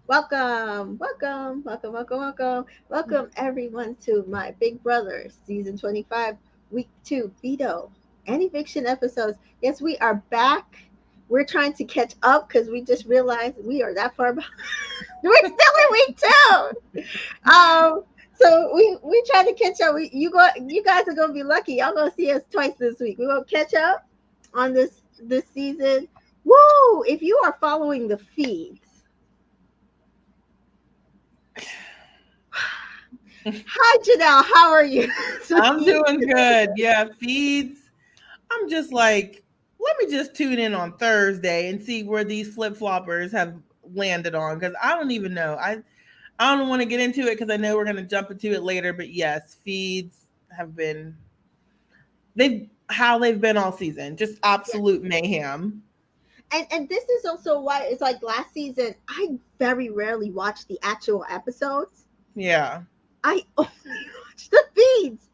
Welcome everyone to my Big Brother season 25, week 2, Veto and Eviction episodes. Yes, we are back. We're trying to catch up because we just realized we are that far behind. We're still in week 2. So we try to catch up. You guys are gonna be lucky. Y'all gonna see us twice this week. We will catch up on this season. Woo! If you are following the feeds, hi Janelle, how are you? I'm doing good. Yeah, feeds. I'm just like, let me just tune in on Thursday and see where these flip floppers have landed on because I don't even know. I don't want to get into it because I know we're gonna jump into it later. But yes, feeds have been they've been all season, just Yeah. absolute mayhem. And this is also why it's like last season I very rarely watch the actual episodes. Yeah, I only watch the feeds.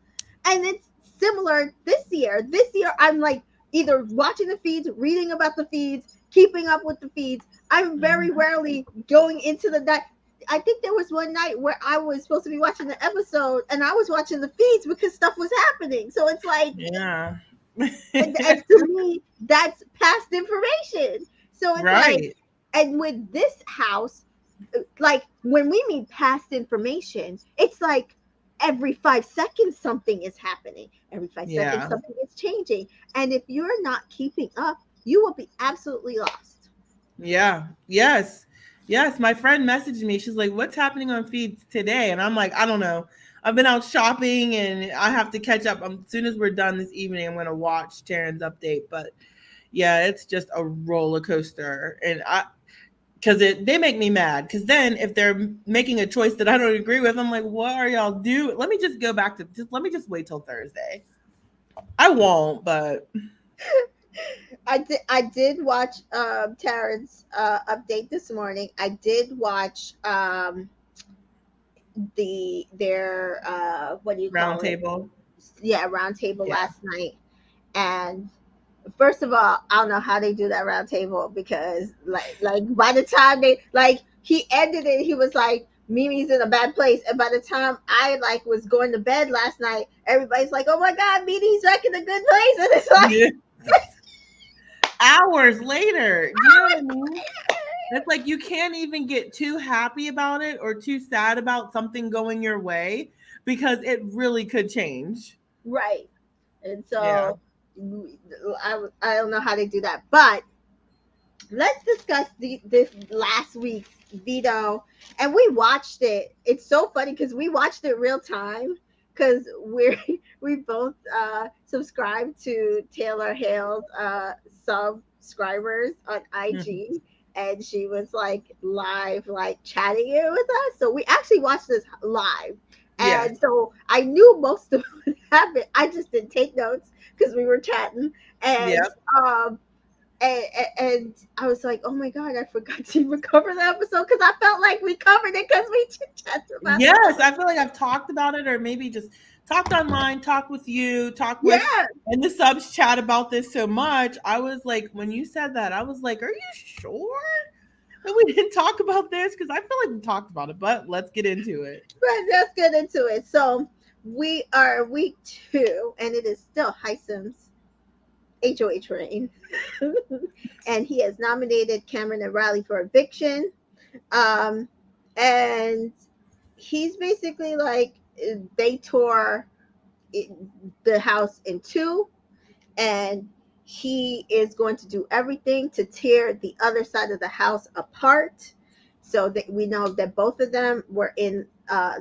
And it's similar this year. This year I'm like either watching the feeds, reading about the feeds, keeping up with the feeds. I'm very Mhm. rarely going into the night. I think there was one night where I was supposed to be watching the episode and I was watching the feeds because stuff was happening. So it's like, Yeah, and to me that's past information, so it's like, right. and with this house, like when we mean past information, it's like every 5 seconds something is happening, every 5 seconds Yeah. something is changing, and if you're not keeping up you will be absolutely lost. Yeah. Yes. Yes. My friend messaged me. She's like, "What's happening on feeds today?" And I'm like, "I don't know. I've been out shopping and I have to catch up. As soon as we're done this evening, I'm going to watch Taryn's update." But yeah, it's just a roller coaster, and because they make me mad. Because then if they're making a choice that I don't agree with, I'm like, "What are y'all doing? Let me just go back to just let me just wait till Thursday." I won't, but I did watch Taryn's update this morning. I did watch their what do you round call it, table. yeah, round table Yeah. last night. And first of all, I don't know how they do that round table because like by the time they like he ended it, he was like Mimi's in a bad place. And by the time I like was going to bed last night, everybody's like, "Oh my god, Mimi's back in a good place." And it's like Yeah. Hours later. Do you know what I mean? It's like you can't even get too happy about it or too sad about something going your way because it really could change. right. And Yeah. so I don't know how they do that. But let's discuss this last week's veto. And we watched it. It's so funny because we watched it real time because we both subscribe to Taylor Hale's subscribers on Mhm. IG, and she was like live, like chatting it with us. So we actually watched this live. Yes. And so I knew most of what happened. I just didn't take notes because we were chatting. And Yep. um and I was like, oh my god, I forgot to even cover the episode because I felt like we covered it because we chit chatted about the Yes. episode. I feel like I've talked about it or maybe just talked online, talked with you, talked with Yeah, in the subs chat about this so much. I was like, when you said that, I was like, are you sure that we didn't talk about this? Because I feel like we talked about it, but let's get into it. but let's get into it. So we are week 2, and it is still Hisam's HOH reign, and he has nominated Cameron and Riley for eviction. Um, and he's basically like they tore it, the house in two, and he is going to do everything to tear the other side of the house apart. So that we know that both of them were in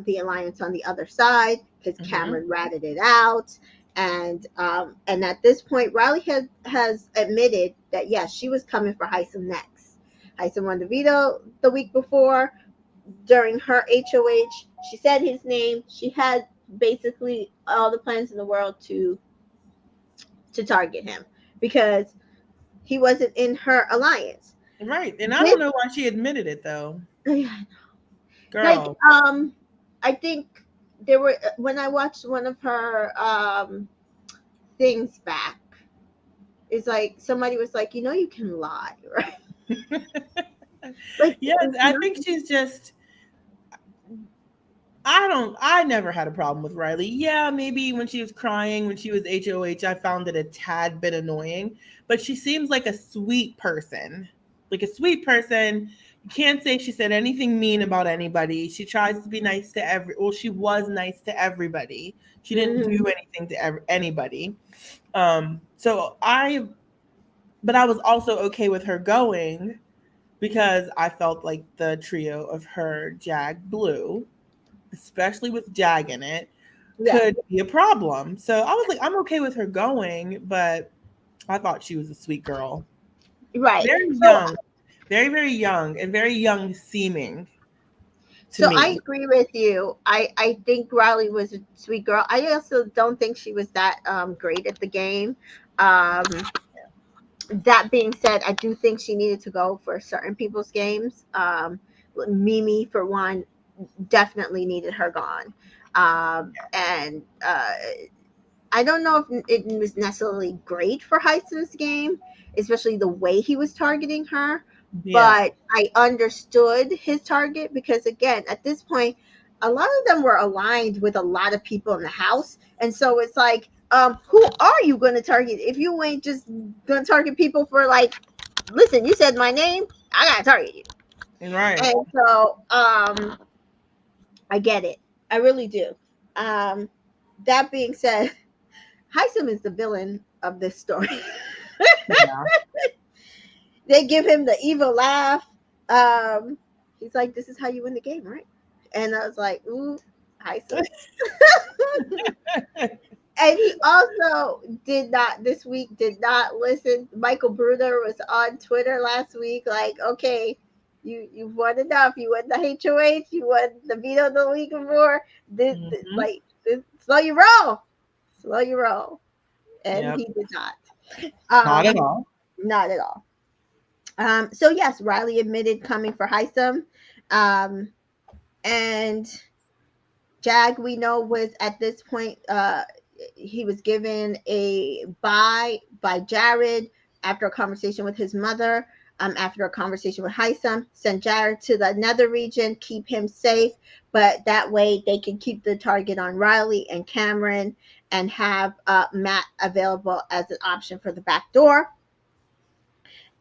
the alliance on the other side because Hmm. Cameron ratted it out. And at this point, Riley has admitted that yes, she was coming for Heisem next. Heisem won the veto the week before during her HOH. She said his name. She had basically all the plans in the world to target him because he wasn't in her alliance. Right. And I This, don't know why she admitted it though. like, Girl. I think there were when I watched one of her things back. It's like somebody was like, you can lie, right? Like, Yes, it's I not. think she's just I never had a problem with Riley. Yeah, maybe when she was crying, when she was HOH, I found it a tad bit annoying, but she seems like a sweet person. Like a sweet person. You can't say she said anything mean about anybody. She tries to be nice to she was nice to everybody. She didn't do Mhm. anything to anybody. So but I was also okay with her going because I felt like the trio of her, Jag, Blue, especially with Jag in it, Yeah. could be a problem. So I was like, I'm okay with her going, but I thought she was a sweet girl. Right. Very So young, very, very young, and very young seeming to so I me. agree with you. I think Riley was a sweet girl. I also don't think she was that great at the game. Um that being said, I do think she needed to go for certain people's games. Mimi, for one, definitely needed her gone. And I don't know if it was necessarily great for Heisman's game, especially the way he was targeting her. Yeah, But I understood his target because, again, at this point, a lot of them were aligned with a lot of people in the house. And so it's like, who are you going to target if you ain't just going to target people for, like, listen, you said my name, I got to target you. right. And so I get it. I really do. Um, that being said, Heisem is the villain of this story. Yeah. They give him the evil laugh. Um, he's like, "This is how you win the game, right?" And I was like, "Ooh, Heisem." And he also did not this week. Did not listen. Michael Bruder was on Twitter last week, like, "Okay, you've won enough. You won the HOH. You won the veto the week before. Hmm. Like, slow your roll, slow your roll." And Yep. he did not. Not at Um, all. not at all. So yes, Riley admitted coming for Heisem, um, and Jag we know was at this point he was given a bye by Jared after a conversation with his mother. After a conversation with Heisem, send Jared to the nether region, keep him safe, but that way they can keep the target on Riley and Cameron and have Matt available as an option for the back door.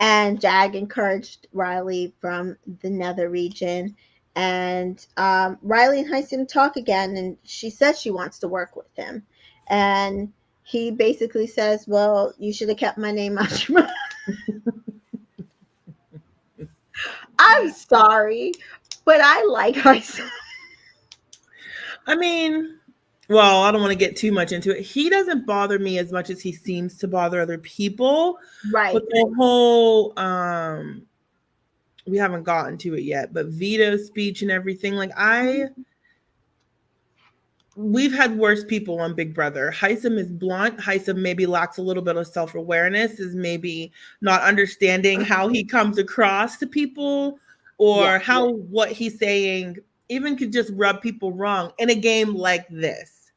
And Jag encouraged Riley from the nether region. And Riley and Heisem talk again, and she says she wants to work with him. And he basically says, "Well, you should have kept my name out your mouth." I'm sorry, but I like Heisem. I mean, well, I don't want to get too much into it. He doesn't bother me as much as he seems to bother other people. But Right. the whole we haven't gotten to it yet, but veto speech and everything, like I we've had worse people on Big Brother. Heisem is blunt. Heisem maybe lacks a little bit of self awareness, is maybe not understanding how he comes across to people Yeah. or how what he's saying even could just rub people wrong in a game like this.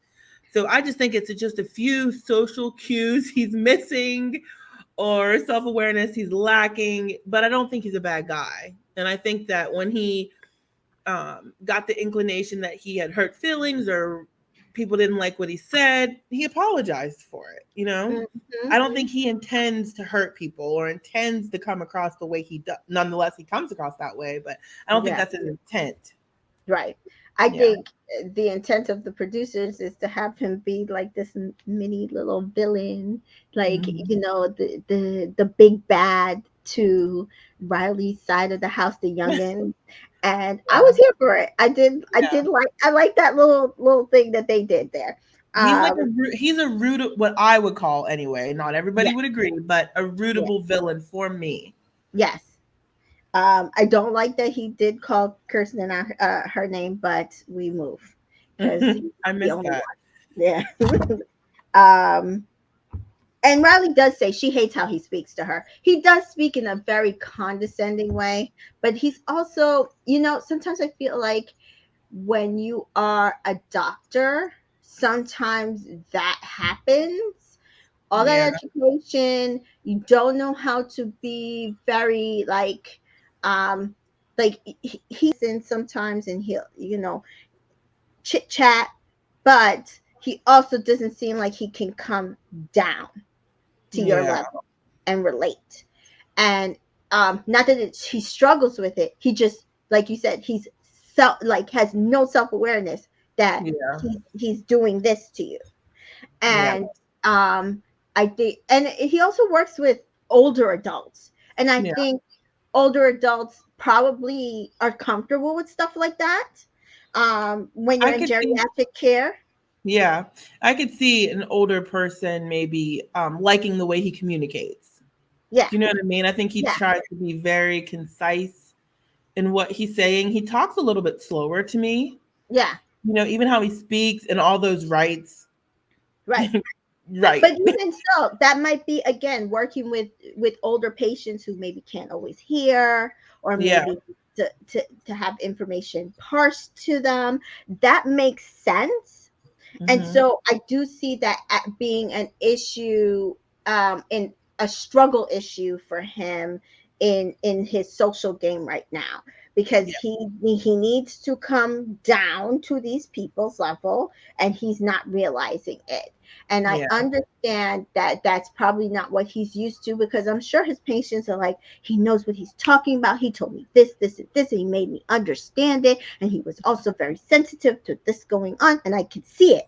So I just think it's just a few social cues he's missing or self awareness he's lacking, but I don't think he's a bad guy. And I think that when he got the inclination that he had hurt feelings or people didn't like what he said, he apologized for it. You know, Hmm. I don't think he intends to hurt people or intends to come across the way he does. Nonetheless, he comes across that way, but I don't think Yeah. that's his intent. Right. I Yeah. think the intent of the producers is to have him be like this mini little villain, like, Mhm. the big bad to Riley's side of the house, the youngin. And I Yeah. was here for it. I Yeah. did I like that little thing that they did there. He's like Um, he's a root what I would call anyway. Not everybody yeah, would agree, but a yeah, rootable villain for me. yes. I don't like that he did call Kirsten her name, but we move because he's I the missed only that. one. Yeah. um, and Riley does say she hates how he speaks to her. He does speak in a very condescending way, but he's also, sometimes I feel like when you are a doctor, sometimes that happens. All Yeah. that education, you don't know how to be very, like, um like he listens sometimes and he'll, chit chat, but he also doesn't seem like he can come down to your Yeah. level and relate. And not that he struggles with it, he just, like you said, he's like has no self-awareness that Yeah. he's doing this to you. Yeah. And I think, and he also works with older adults, and I Yeah. think older adults probably are comfortable with stuff like that when you're I in could see. geriatric care. Yeah, I could see an older person maybe liking the way he communicates. Yeah, Do you know what I mean? I think he yeah, tries to be very concise in what he's saying. He talks a little bit slower to me. yeah, Even how he speaks and all those rights. right. Right. But even so, that might be again working with older patients who maybe can't always hear, or Yeah. maybe to have information parsed to them. That makes sense. And Hmm. so I do see that being an issue, in a struggle issue for him in his social game right now, because Yeah. he needs to come down to these people's level, and he's not realizing it. And I Yeah. understand that that's probably not what he's used to, because I'm sure his patients are like, he knows what he's talking about. He told me this, this, and this, and he made me understand it. And he was also very sensitive to this going on, and I can see it.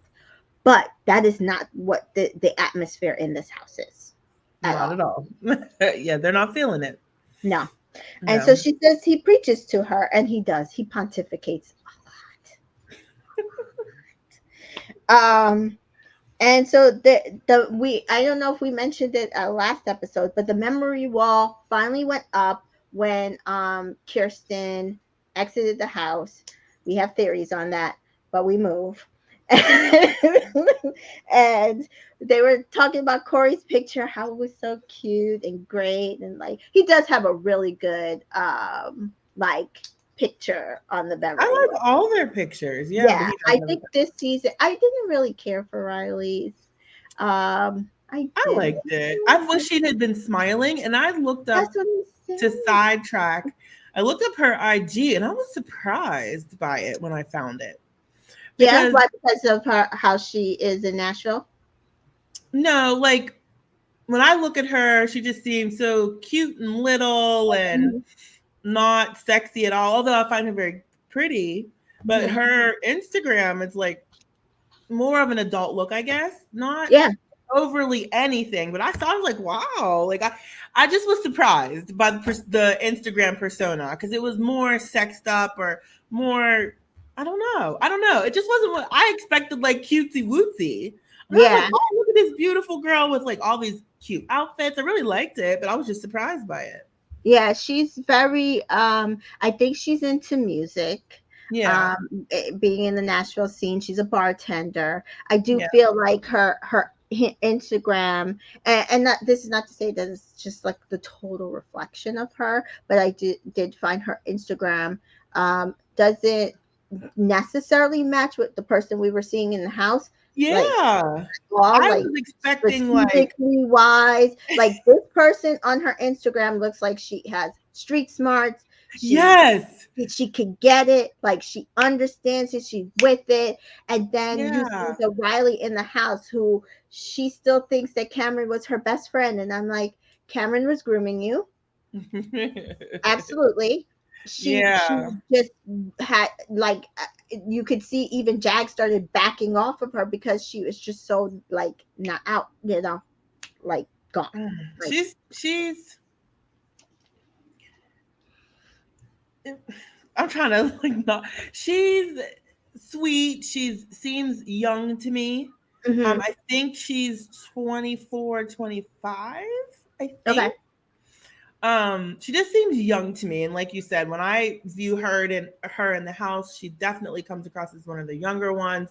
But that is not what the atmosphere in this house is at Not at all. all. Yeah, they're not feeling it. No. And so No. she says he preaches to her, and he does. He pontificates a lot. And so the we I don't know if we mentioned it last episode, but the memory wall finally went up when Kirsten exited the house. We have theories on that, but we move. And they were talking about Corey's picture, how it was so cute and great, and like he does have a really good like picture on the I memory like wall. all their pictures. Yeah, Yeah, but he I does have a think this season I didn't really care for Riley's. I I didn't. liked it. I wish she had been smiling, and I looked That's up what I'm to saying. sidetrack. I looked up her IG, and I was surprised by it when I found it Yeah, because why? Because of her how she is in Nashville. no, like when I look at her, she just seems so cute and little and Mhm, not sexy at all. Although I find her very pretty, but mhm. her Instagram is like more of an adult look, I guess. Not Yeah, overly anything, but I saw, I was like, wow. Like I just was surprised by the Instagram persona because it was more sexed up or more. I don't know. I don't know. It just wasn't what I expected. Like cutesy wootsy. And I was like, yeah. oh, look at this beautiful girl with like all these cute outfits. I really liked it, but I was just surprised by it. Yeah, she's very I think she's into music. Yeah. Being in the Nashville scene, she's a bartender. I do Yeah. feel like her Instagram, and not, this is not to say that it's just like the total reflection of her, but I did find her Instagram doesn't necessarily match with the person we were seeing in the house. Like Yeah. all I like was expecting like strategically wise. Like this person on her Instagram looks like she has street smarts. yes. She can get it, like she understands it, she's with it. And then you see Yeah. the Riley in the house who she still thinks that Cameron was her best friend. And I'm like, Cameron was grooming you. Absolutely. She Yeah. just had like you could see even Jag started backing off of her because she was just so like not out, like gone. Like She's I'm trying to like not she's sweet. She's seems young to me. hmm I think she's 24, 25. I okay. think. She just seems young to me. And like you said, when I view her in the house, she definitely comes across as one of the younger ones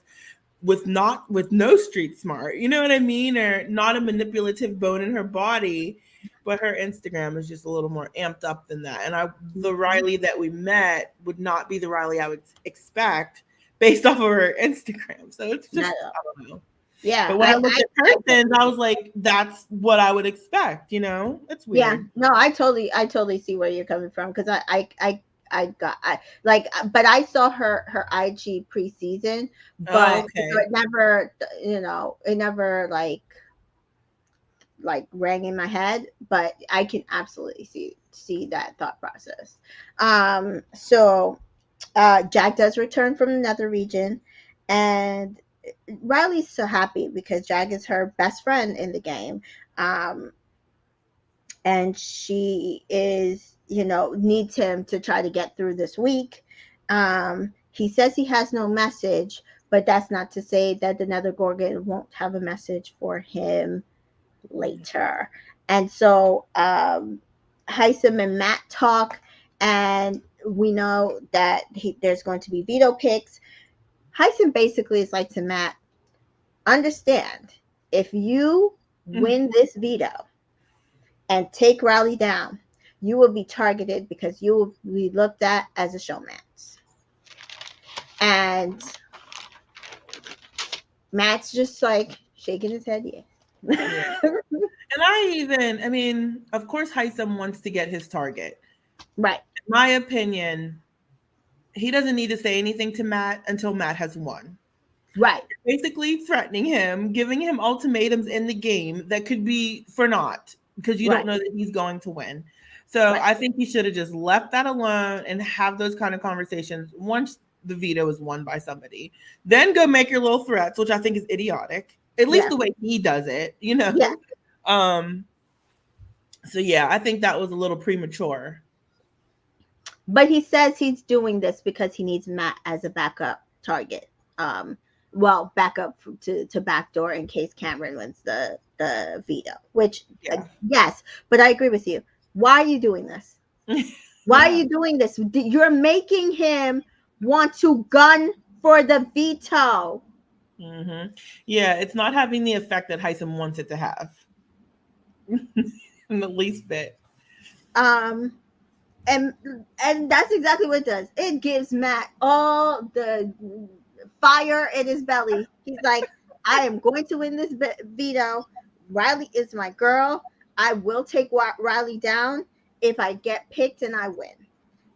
with no street smart, you know what I mean, or not a manipulative bone in her body, but her Instagram is just a little more amped up than that. And the Mhm. Riley that we met would not be the Riley I would expect based off of her Instagram. So it's Not just at all. I don't know. Yeah, But when I looked at I get persons, it. I was like, that's what I would expect. It's Yeah, weird. no, I totally see where you're coming from, because but I saw her IG preseason, Oh, but okay. it never, it never like rang in my head, but I can absolutely see that thought process. So Jack does return from another region, and Riley's so happy because Jack is her best friend in the game. Um, and she is, needs him to try to get through this week. He says he has no message, but that's not to say that the Nether Gorgon won't have a message for him later. And so Heisem and Matt talk, and we know that there's going to be veto picks. Heisem basically is like to Matt, understand, if you win this veto and take Riley down, you will be targeted because you will be looked at as a showmance. And Matt's just like shaking his head, Yeah. yes. And I mean, of course, Heisem wants to get his target. Right, In my opinion, he doesn't need to say anything to Matt until Matt has won. right, Basically, threatening him, giving him ultimatums in the game that could be for naught because you don't right, know that he's going to win. So right. I think he should have just left that alone and have those kind of conversations once the veto is won by somebody. Then go make your little threats, which I think is idiotic. At least Yeah, the way he does it, you yeah. know. Um, so yeah, I think that was a little premature. But he says he's doing this because he needs Matt as a backup target. Um, well, backup to backdoor in case Cameron wins the veto. Which, Yeah. yes, but I agree with you. Why are you doing this? Why are Yeah. you doing this? You're making him want to gun for the veto. Hmm. Yeah, it's not having the effect that Heisem wants it to have in the least bit. Um, and and that's exactly what it does. It gives Matt all the fire in his belly. He's like, I am going to win this veto. Riley is my girl. I will take Riley down if I get picked and I win.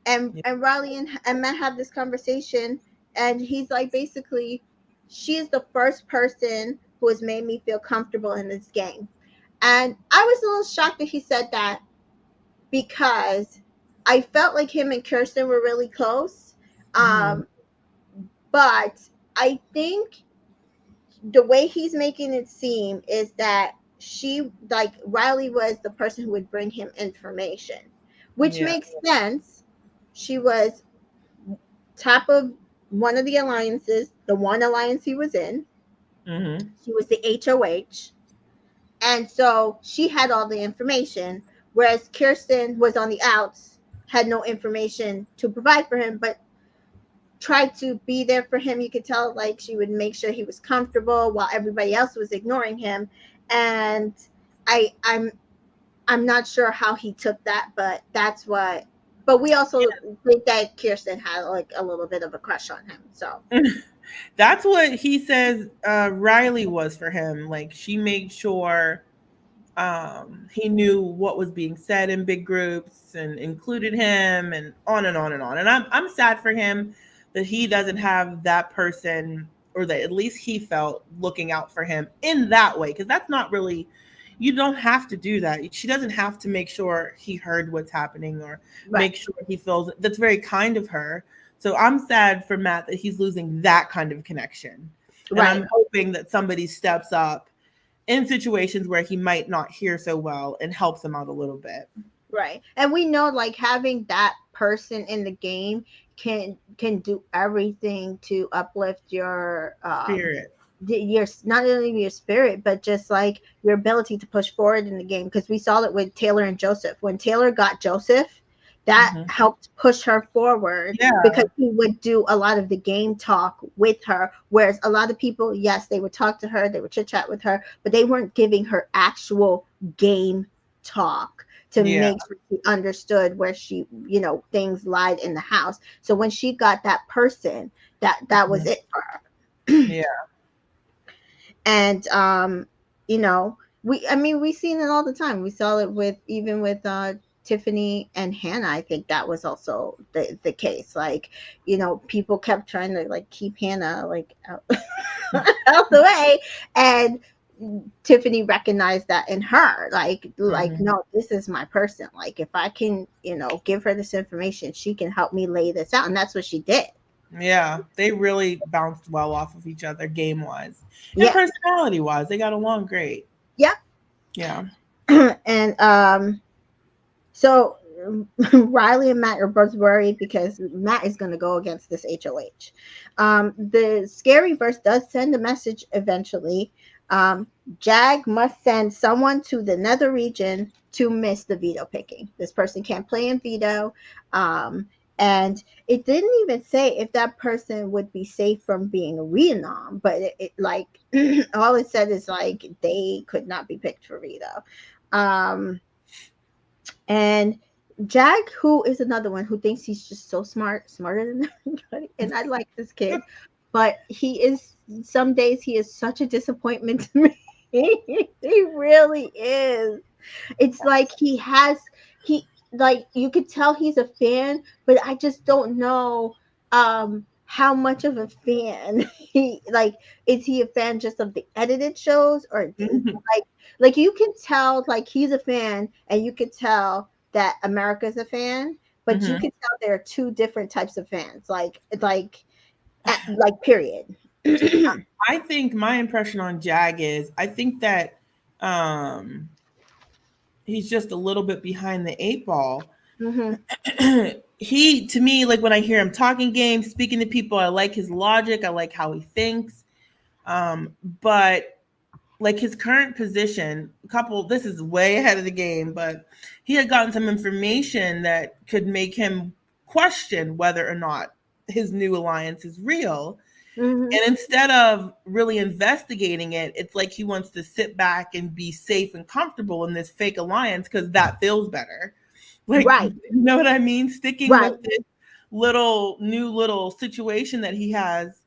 And Riley and Matt have this conversation, and he's like, basically, she is the first person who has made me feel comfortable in this game. And I was a little shocked that he said that because I felt like him and Kirsten were really close. Hmm. But I think the way he's making it seem is that she, like, Riley was the person who would bring him information, which Yeah. makes sense. She was top of one of the alliances, the one alliance he was in. Hmm. She was the HOH. And so she had all the information, whereas Kirsten was on the outs, had no information to provide for him, but tried to be there for him. You could tell like she would make sure he was comfortable while everybody else was ignoring him. And I I'm I'm not sure how he took that, but that's what, but we also think that Kirsten had like a little bit of a crush on him. So That's what he says Riley was for him. Like she made sure he knew what was being said in big groups and included him and on and on and on. And I'm sad for him that he doesn't have that person, or that at least he felt looking out for him in that way, because that's not really, you don't have to do that. She doesn't have to make sure he heard what's happening or right, make sure he feels, that's very kind of her. So I'm sad for Matt that he's losing that kind of connection. And right. I'm hoping that somebody steps up in situations where he might not hear so well and helps him out a little bit. Right. And we know like having that person in the game can do everything to uplift Spirit. your, not only your spirit but just like your ability to push forward in the game, because we saw it with Taylor and Joseph. When Taylor got Joseph, that Hmm. helped push her forward because Yeah. he would do a lot of the game talk with her, whereas a lot of people, yes, they would talk to her, they would chit chat with her, but they weren't giving her actual game talk to Yeah. make sure she understood where she, things lied in the house. So when she got that person, that was Mhm. it for her. Yeah. And we, I mean, we seen it all the time. We saw it with, even with Tiffany and Hannah, I think that was also the case. Like, people kept trying to like keep Hannah like out, out the way, and Tiffany recognized that in her. Like, Mhm. no, this is my person. Like, if I can, give her this information, she can help me lay this out, and that's what she did. Yeah, they really bounced well off of each other game wise and Yeah, personality wise. They got along great. yeah. Yeah. And so Riley and Matt are both worried because Matt is going to go against this HOH. The scary verse does send a message eventually. Um, Jag must send someone to the nether region to miss the veto picking. This person can't play in veto. Um, and it didn't even say if that person would be safe from being a Reanom, but it like all it said is like they could not be picked for veto. Um, and Jag, who is another one who thinks he's just so smart, smarter than everybody. And I like this kid, but he is, some days he is such a disappointment to me. He really is. It's like he like you could tell he's a fan, but I just don't know how much of a fan he like. Is he a fan just of the edited shows, or like you can tell like he's a fan, and you could tell that America's a fan, but you Hmm. can tell there are two different types of fans. Like period. I think my impression on Jag is I think that um, he's just a little bit behind the eight ball. Hmm. He, to me, like when I hear him talking games, speaking to people, I like his logic. I like how he thinks. But like his current position, this is way ahead of the game, but he had gotten some information that could make him question whether or not his new alliance is real. Hmm. And instead of really investigating it, it's like he wants to sit back and be safe and comfortable in this fake alliance because that feels better. Like, Right. you know what I mean? Sticking Right. with this little situation that he has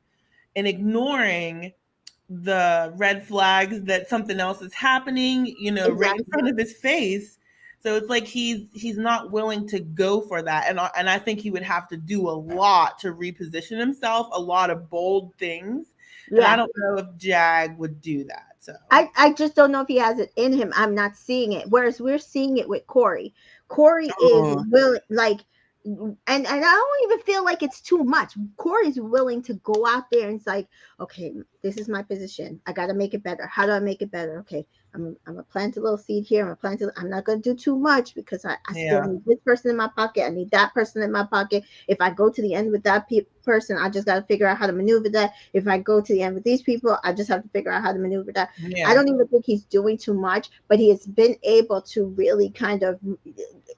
and ignoring the red flags that something else is happening, right in Exactly. front of his face. So it's like he's not willing to go for that, and I think he would have to do a lot to reposition himself, a lot of bold things, and I Yeah. don't know if Jag would do that. So, I just don't know if he has it in him. I'm not seeing it. Whereas we're seeing it with Corey. Corey is oh, willing, like, and I don't even feel like it's too much. Corey's willing to go out there and it's like, okay, this is my position. I got to make it better. How do I make it better? Okay, I'm gonna plant a little seed here. I'm not gonna do too much because I still yeah, need this person in my pocket. I need that person in my pocket. If I go to the end with that person, I just got to figure out how to maneuver that. If I go to the end with these people, I just have to figure out how to maneuver that. I yeah, don't even think he's doing too much, but he has been able to really kind of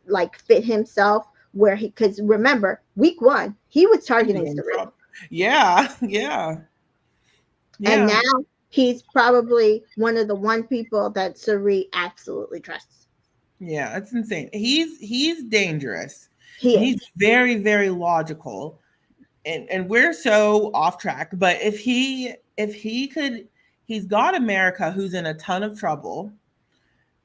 like fit himself where he, because remember, week one, he was he was targeting in Sari. trouble. Yeah, yeah, And yeah, now he's probably one of the one people that Sari absolutely trusts. yeah. It's insane. He's dangerous, He and is. he's very very logical, and we're so off track, but if he could, he's got America who's in a ton of trouble,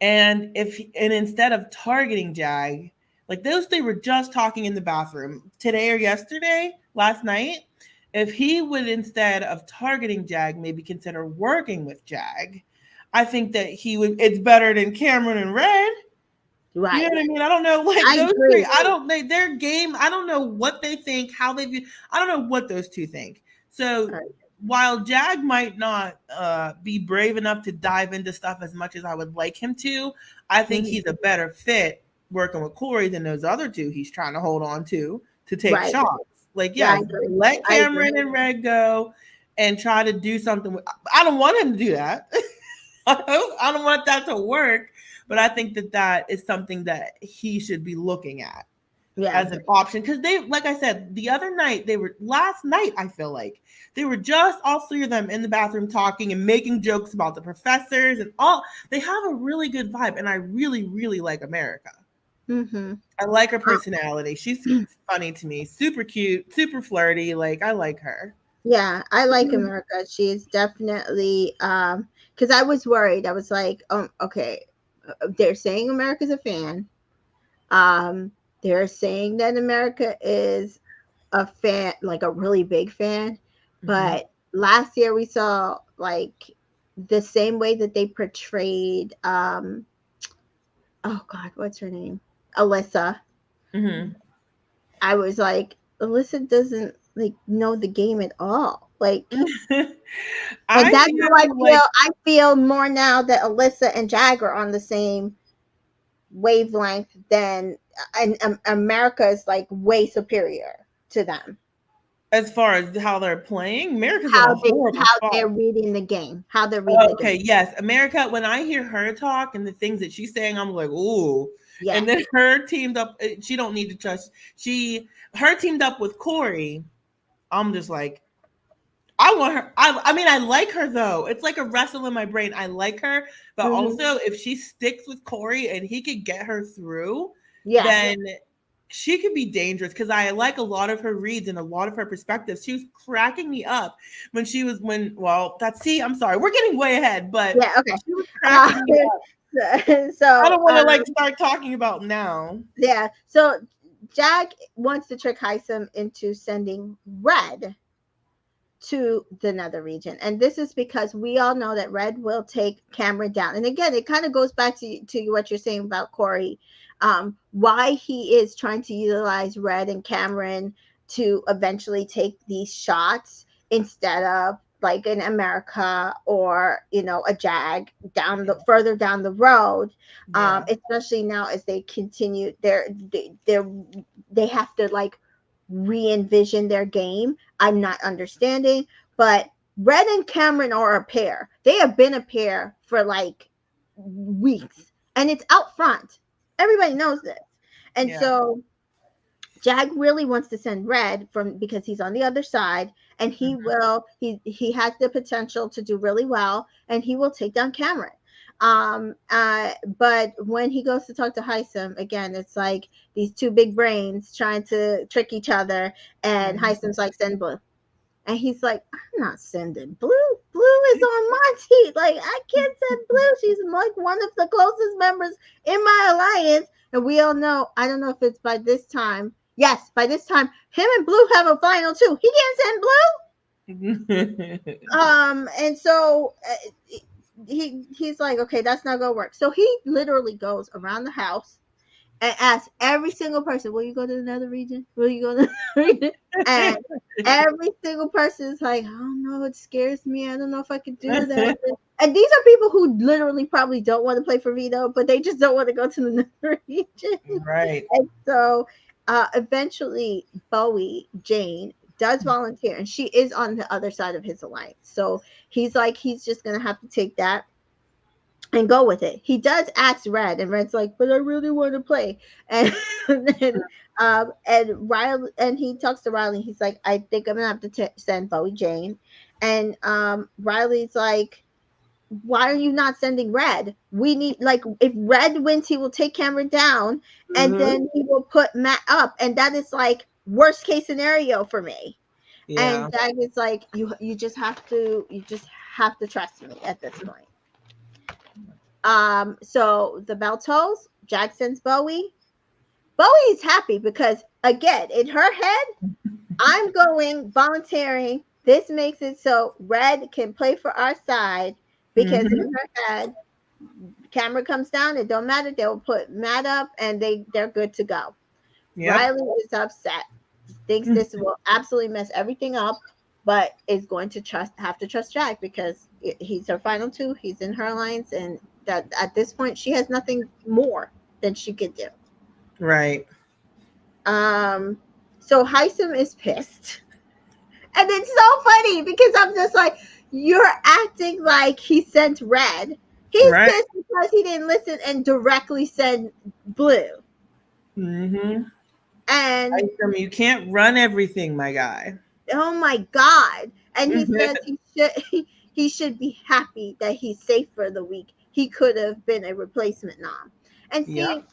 and instead of targeting Jag, like those they were just talking in the bathroom today or yesterday, last night, if he would, instead of targeting Jag, maybe consider working with Jag, I think that he would, it's better than Cameron and Red. You know Right. what I mean? I don't know, like I those three. agree. I don't. Their game. I don't know what they think, how they view. I don't know what those two think. So Right. while Jag might not be brave enough to dive into stuff as much as I would like him to, I think Mhm. he's a better fit working with Corey than those other two he's trying to hold on to take Right. shots. Like, Yeah, I yes, agree. let I agree. Cameron and Red go and try to do something. I don't want him to do that. I don't want that to work, but I think that that is something that he should be looking at Yeah. as an option, because they, like I said, the other night, they were last night, I feel like they were just all three of them in the bathroom talking and making jokes about the professors and all. They have a really good vibe, and I really really like America. Hmm. I like her personality. She's funny to me, super cute, super flirty. Like, I like her. Yeah, I like America. She is definitely because I was worried. I was like, okay, they're saying America's a fan. Um, they're saying that America is a fan, like a really big fan, Hmm. but last year we saw like the same way that they portrayed oh god, what's her name? Alyssa. Hmm. I was like, Alyssa doesn't like know the game at all. Like, and I that's how I feel feel. like I feel more now that Alyssa and Jag are on the same wavelength than and America is like way superior to them. as far as how they're playing, America's in a horrible How spot. they're reading the game. How they're reading Oh, the okay, game. yes, America. When I hear her talk and the things that she's saying, I'm like, ooh. And Yes. then her teamed up. She don't need to trust. Her teamed up with Corey. I'm just like, I want her. I mean, I like her though. It's like a wrestle in my brain. I like her, but Hmm. also if she sticks with Corey and he could get her through, Yes. then she could be dangerous because I like a lot of her reads and a lot of her perspectives. She was cracking me up when she was when well that's see, I'm sorry, we're getting way ahead, but Yeah. Okay. she was Uh, cracking me up. I so don't want to like start talking about now. yeah. So Jag wants to trick Heisem into sending Red to the nether region. And this is because we all know that Red will take Cameron down. And again, it kind of goes back to what you're saying about Corey, why he is trying to utilize Red and Cameron to eventually take these shots instead of like in America or a Jag down the further down the road, Yeah. especially now as they continue they have to like re-envision their game. I'm not understanding, but Red and Cameron are a pair. They have been a pair for like weeks, and it's out front. Everybody knows this. And Yeah. so Jag really wants to send Red from because he's on the other side, and he has the potential to do really well, and he will take down Cameron. But when he goes to talk to Heisem again, it's like these two big brains trying to trick each other, and Mhm. Heisem's like, send Blue. And he's like, I'm not sending Blue. Blue is on my team. Like, I can't send Blue. She's like one of the closest members in my alliance. And we all know, I don't know if it's by this time. Yes, by this time, him and Blue have a final too. He can't send Blue. And so he's like, okay, that's not gonna work. So he literally goes around the house and ask every single person, will you go to another region? Will you go to another region? And every single person is like, I don't know, it scares me. I don't know if I could do that. And these are people who literally probably don't want to play for Veto, but they just don't want to go to another region. Right. And so eventually Bowie, Jane, does volunteer and she is on the other side of his alliance. So he's like, he's just going to have to take that and go with it. He does ask Red, and Red's like, "But I really want to play." And then, and Riley, and he talks to Riley. He's like, "I think I'm gonna have to send Bowie Jane," and Riley's like, "Why are you not sending Red? We need like if Red wins, he will take Cameron down, and Hmm. then he will put Matt up, and that is like worst case scenario for me." And Yeah. Dag is like, you just have to trust me at this point." So the bell tolls, Jackson's Bowie. Bowie's happy because again, in her head, I'm going volunteering. This makes it so Red can play for our side because in Hmm. her head, camera comes down, it don't matter. They'll put Matt up and they're good to go. Yep. Riley is upset, thinks this will absolutely mess everything up, but is going to have to trust Jack because he's her final two. He's in her alliance, and that at this point she has nothing more than she could do. Right. Um, so Heisem is pissed, and it's so funny because I'm just like, you're acting like he sent Red. He's Right. pissed because he didn't listen and directly send Blue. Hmm. And You can't run everything, my guy. oh my god, and he says he should be happy that he's safe for the week. He could have been a replacement nom. And see, Yep.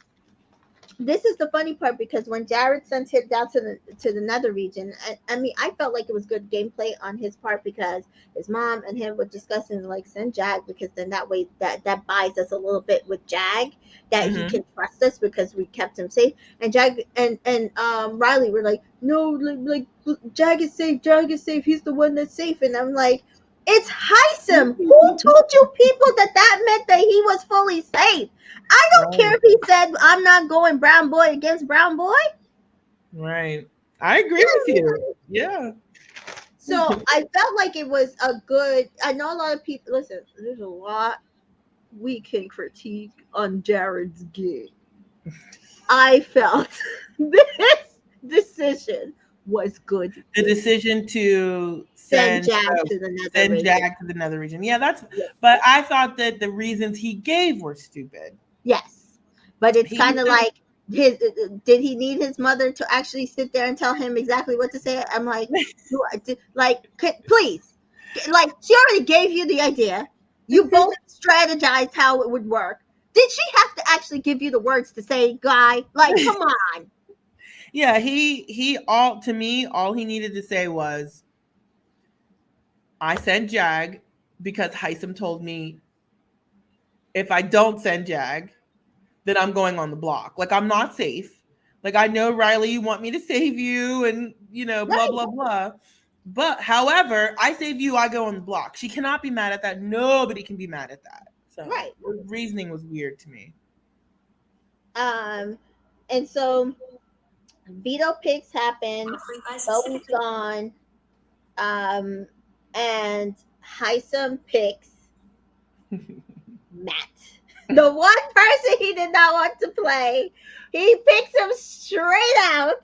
this is the funny part because when Jared sent him down to the nether region, I mean, I felt like it was good gameplay on his part because his mom and him were discussing like send Jag because then that way that buys us a little bit with Jag that he Mm-hmm. can trust us because we kept him safe. And Jag and Riley were like, no, Jag is safe, Jag is safe. He's the one that's safe, and I'm like. It's Heisem. Who told you people that that meant that he was fully safe? I don't care Right. if he said I'm not going brown boy against brown boy. Right. I agree You know with what I you. mean? Yeah. So I felt like it was a good. I know a lot of people. Listen, there's a lot we can critique on Jared's game. I felt this decision was good The game. decision to Send send Jag to the nether send region. Jack to the nether region. Yeah, that's. Yeah. But I thought that the reasons he gave were stupid. Yes, but it's He kind of like his. Did he need his mother to actually sit there and tell him exactly what to say? I'm like, like, please, like she already gave you the idea. You both strategized how it would work. Did she have to actually give you the words to say, guy? Like, come on. yeah, he all to me all he needed to say was I sent Jag because Heisem told me if I don't send Jag, then I'm going on the block. Like I'm not safe. Like I know Riley, you want me to save you and blah Right, blah blah. But however, I save you, I go on the block. She cannot be mad at that. Nobody can be mad at that. So right. the reasoning was weird to me. Um, and so veto picks happens. Bowen's gone. Um, and Heisem picks Matt. The one person he did not want to play, he picks him straight out.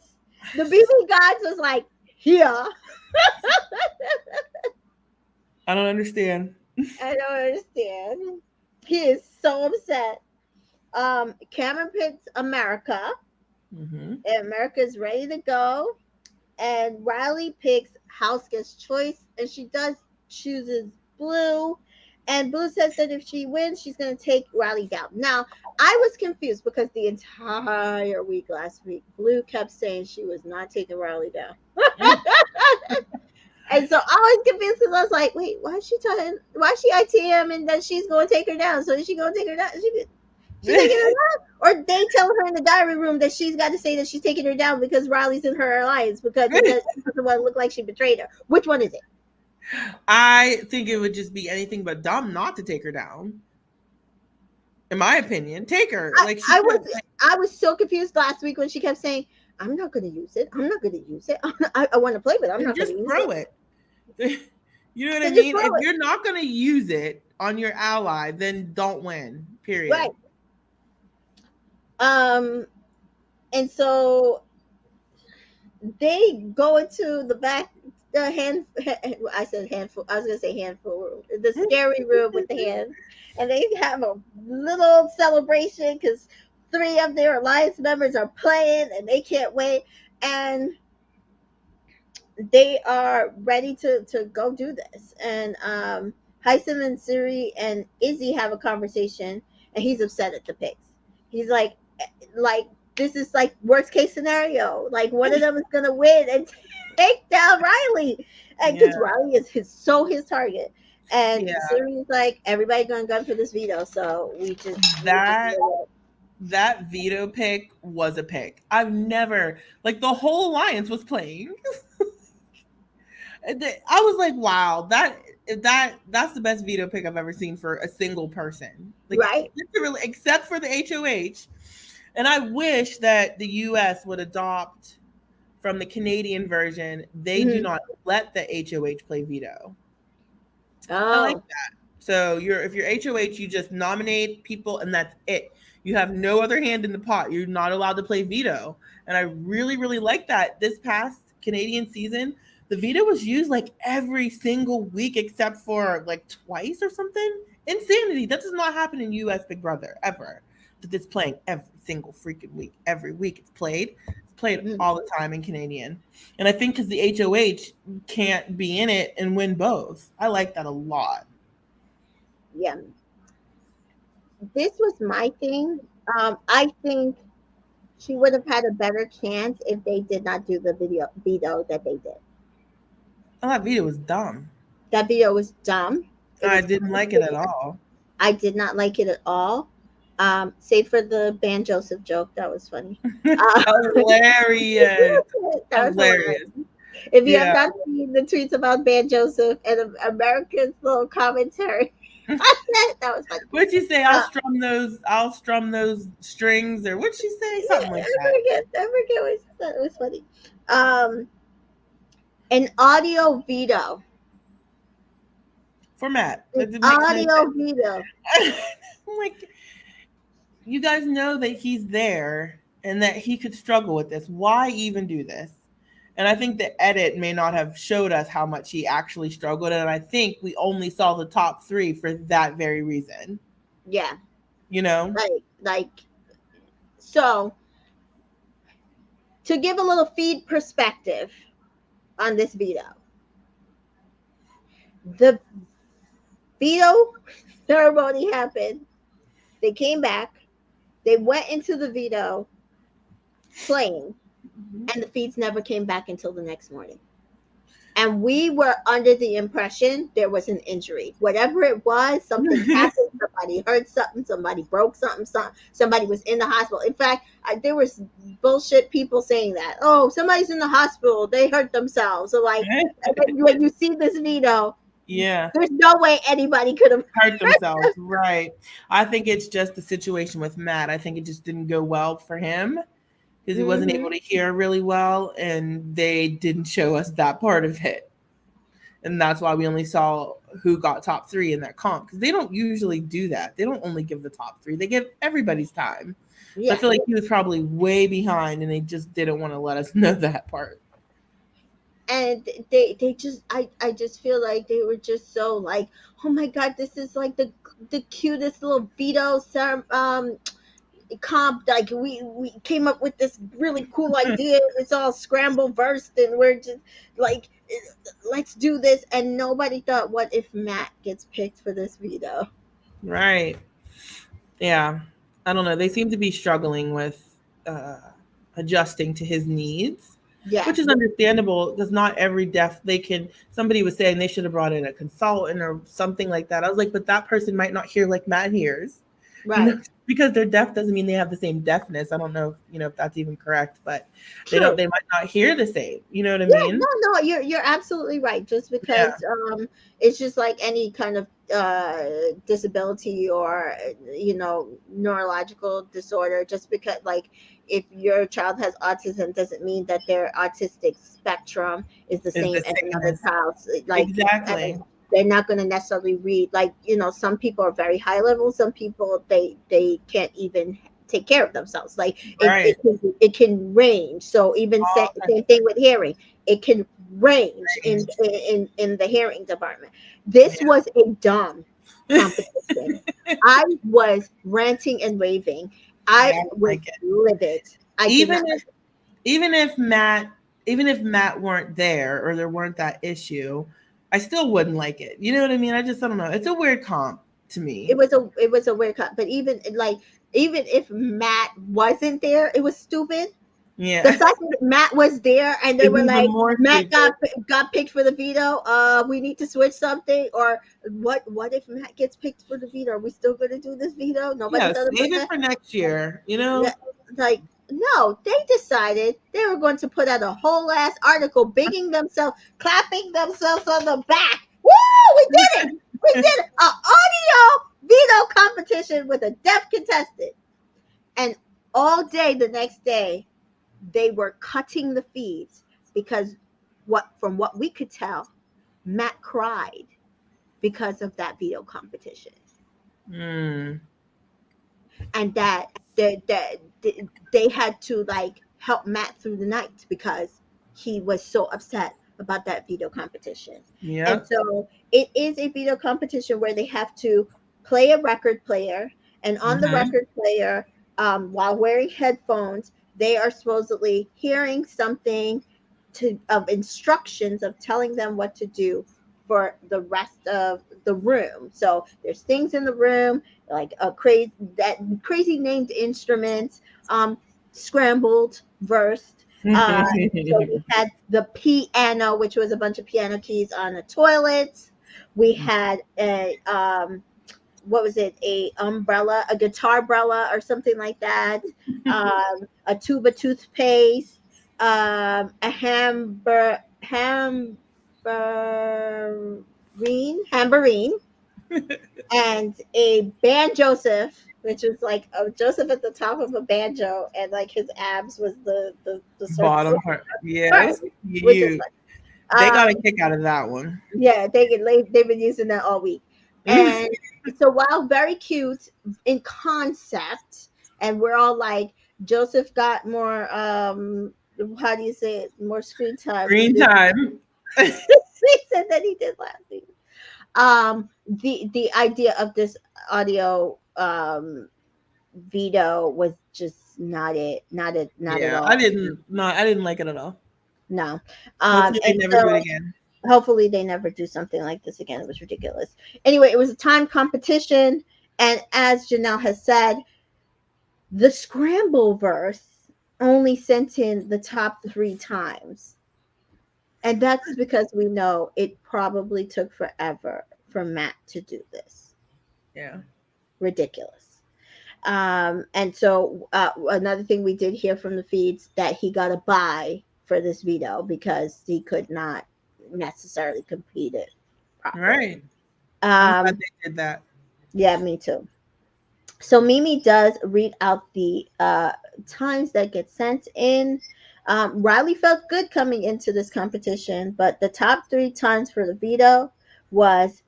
The BB Gods was like, here. I don't understand. I don't understand. He is so upset. Cameron picks America, Hmm. and America's ready to go. And Riley picks House Gets Choice, and she does chooses Blue. And Blue says that if she wins, she's going to take Riley down. Now, I was confused because the entire week last week, Blue kept saying she was not taking Riley down. And so I was confused because I was like, wait, why is she telling, why is she ITM and that she's going to take her down? So is she going to take her down? She's taking her down? Or they tell her in the diary room that she's got to say that she's taking her down because Riley's in her alliance because it doesn't want to look like she betrayed her. Which one is it? I think it would just be anything but dumb not to take her down. In my opinion, take her. I, Like she I could was I was so confused last week when she kept saying, I'm not going to use it. I'm not going to use it. I want to play, but I'm then not going just to use throw it. it. You know what I Then just mean? throw If it. you're not going to use it on your ally, then don't win. Right. Period. Um, and so they go into the back, I said handful. I was gonna say handful room, the scary room with the hands, and they have a little celebration because three of their alliance members are playing and they can't wait, and they are ready to go do this. And Heisem and Siri and Izzy have a conversation, and he's upset at the picks. He's like this is like worst case scenario. Like one of them is gonna win and take down Riley, and Yeah. because Riley is his target. And Yeah. Siri is like, everybody gonna gun for this veto, so we just That that veto pick was a pick. I've never like the whole alliance was playing. I was like, wow, that's the best veto pick I've ever seen for a single person. Like right. literally, except for the HOH. And I wish that the US would adopt from the Canadian version. They do Mm-hmm. not let the HOH play veto. I like Oh, that. So if you're HOH, you just nominate people and that's it. You have no other hand in the pot. You're not allowed to play veto. And I really, really like that. This past Canadian season, the veto was used like every single week except for like twice or something. Insanity. That does not happen in US Big Brother ever. That it's playing every single freaking week. Every week it's played. It's played mm, all the time in Canadian. And I think because the HOH can't be in it and win both. I like that a lot. yeah. This was my thing. I think she would have had a better chance if they did not do the veto that they did. Oh, that video was dumb. That video was dumb. It I was didn't like it at all. I did not like it at all. Save for the Ban Joseph joke, that was funny. Uh, Hilarious. that was hilarious. Hilarious. If you have Yeah. not seen the tweets about Ban Joseph and America's little commentary, that was funny. What'd you say? Uh, I'll strum those strings, or what'd she say? Something like that. I forget what she said. It was funny. Um, an audio veto. Format. An That makes no audio sense. veto. I'm like, you guys know that he's there and that he could struggle with this. Why even do this? And I think the edit may not have showed us how much he actually struggled. And I think we only saw the top 3 for that very reason. Yeah, You know? like so. To give a little feed perspective on this veto, the veto ceremony happened. They came back. They went into the veto playing, and the feeds never came back until the next morning. And we were under the impression there was an injury. Whatever it was, something happened. Somebody heard something. Somebody broke something. Somebody was in the hospital. In fact, there was bullshit people saying that. Oh, somebody's in the hospital. They hurt themselves. So, like, when you see this veto, Yeah. there's no way anybody could have Hurt themselves. Right. I think it's just the situation with Matt. I think it just didn't go well for him because he wasn't able to hear really well, and they didn't show us that part of it. And that's why we only saw who got top 3 in that comp, because they don't usually do that. They don't only give the top 3, they give everybody's time. So Yeah. I feel like he was probably way behind, and they just didn't want to let us know that part. And they just I just feel like they were just so like, oh my god, this is like the cutest little veto comp. Like we came up with this really cool idea. It's all scramble versed, and we're just like, let's do this. And nobody thought, what if Matt gets picked for this veto? Right. Yeah. I don't know. They seem to be struggling with adjusting to his needs, Yeah. which is understandable because not every deaf they can. Somebody was saying they should have brought in a consultant or something like that. I was like, but that person might not hear like Matt hears. Right. You know, because they're deaf doesn't mean they have the same deafness. I don't know if that's even correct, but True. they might not hear the same. You know what I Yeah, mean? no, you're absolutely right. Just because it's just like any kind of disability or neurological disorder. Just because, like, if your child has autism doesn't mean that their autistic spectrum is the Is same the as same another as child's. Like, exactly. and they're not going to necessarily read. Like, some people are very high level. Some people they can't even take care of themselves. Like, Right. it can range. So even same thing with hearing, it can range in the hearing department. This was a dumb competition. I was ranting and raving. I was like it. livid. I did not. Even if Matt weren't there or there weren't that issue, I still wouldn't like it. You know what I mean? I don't know. It's a weird comp to me. It was a weird cut. But even if Matt wasn't there, it was stupid. Yeah. The fact that Matt was there and they were like, Matt stupid. got picked for the veto. We need to switch something. Or what if Matt gets picked for the veto? Are we still going to do this veto? Nobody thought about save it that. for next year. You know, like, no, they decided they were going to put out a whole ass article, clapping themselves on the back. Woo! We did it! We did it! An audio veto competition with a deaf contestant. And all day the next day, they were cutting the feeds because from what we could tell, Matt cried because of that veto competition. And that they had to like help Matt through the night because he was so upset about that veto competition. Yeah. And so it is a veto competition where they have to play a record player, and on the record player, while wearing headphones, they are supposedly hearing something of instructions of telling them what to do for the rest of the room. So there's things in the room like crazy named instruments. scrambled verse. Uh, so we had the piano, which was a bunch of piano keys on a toilet. We had a what was it? A umbrella, a guitar umbrella, or something like that. A tube of toothpaste, a hamburine, and a Joseph, which was like a Joseph at the top of a banjo, and like his abs was the Bottom circle part. Yeah, it part, was which is cute. like They got a um kick out of that one. yeah, they've been using that all week. And so while very cute in concept, and we're all like, Joseph got more how do you say it, more screen time Green this time. season than he did last season. The idea of this audio veto was just not at Yeah, I all. didn't. No, I didn't like it at all. No. Hopefully, they And never do it so again. hopefully they never do something like this again. It was ridiculous. Anyway, it was a time competition, and as Janelle has said, the scramble verse only sent in the top 3 times. And that's because we know it probably took forever for Matt to do this. Yeah. Ridiculous. And so another thing we did hear from the feeds that he got a buy for this veto because he could not necessarily compete it properly. Right. I'm glad Um, they did that. yeah, me too. So Mimi does read out the times that get sent in. Riley felt good coming into this competition, but the top 3 times for the veto was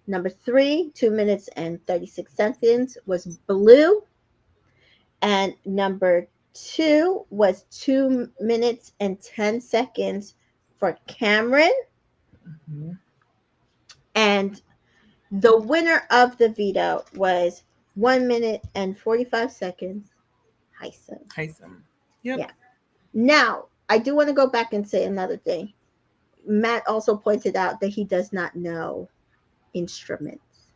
number 3, 2 minutes and 36 seconds was Blue, and number 2 was 2 minutes and 10 seconds for Cameron, Mhm. and the winner of the veto was 1 minute and 45 seconds. Hyson. Tyson. Yep. Yeah. Now, I do want to go back and say another thing. Matt also pointed out that he does not know instruments.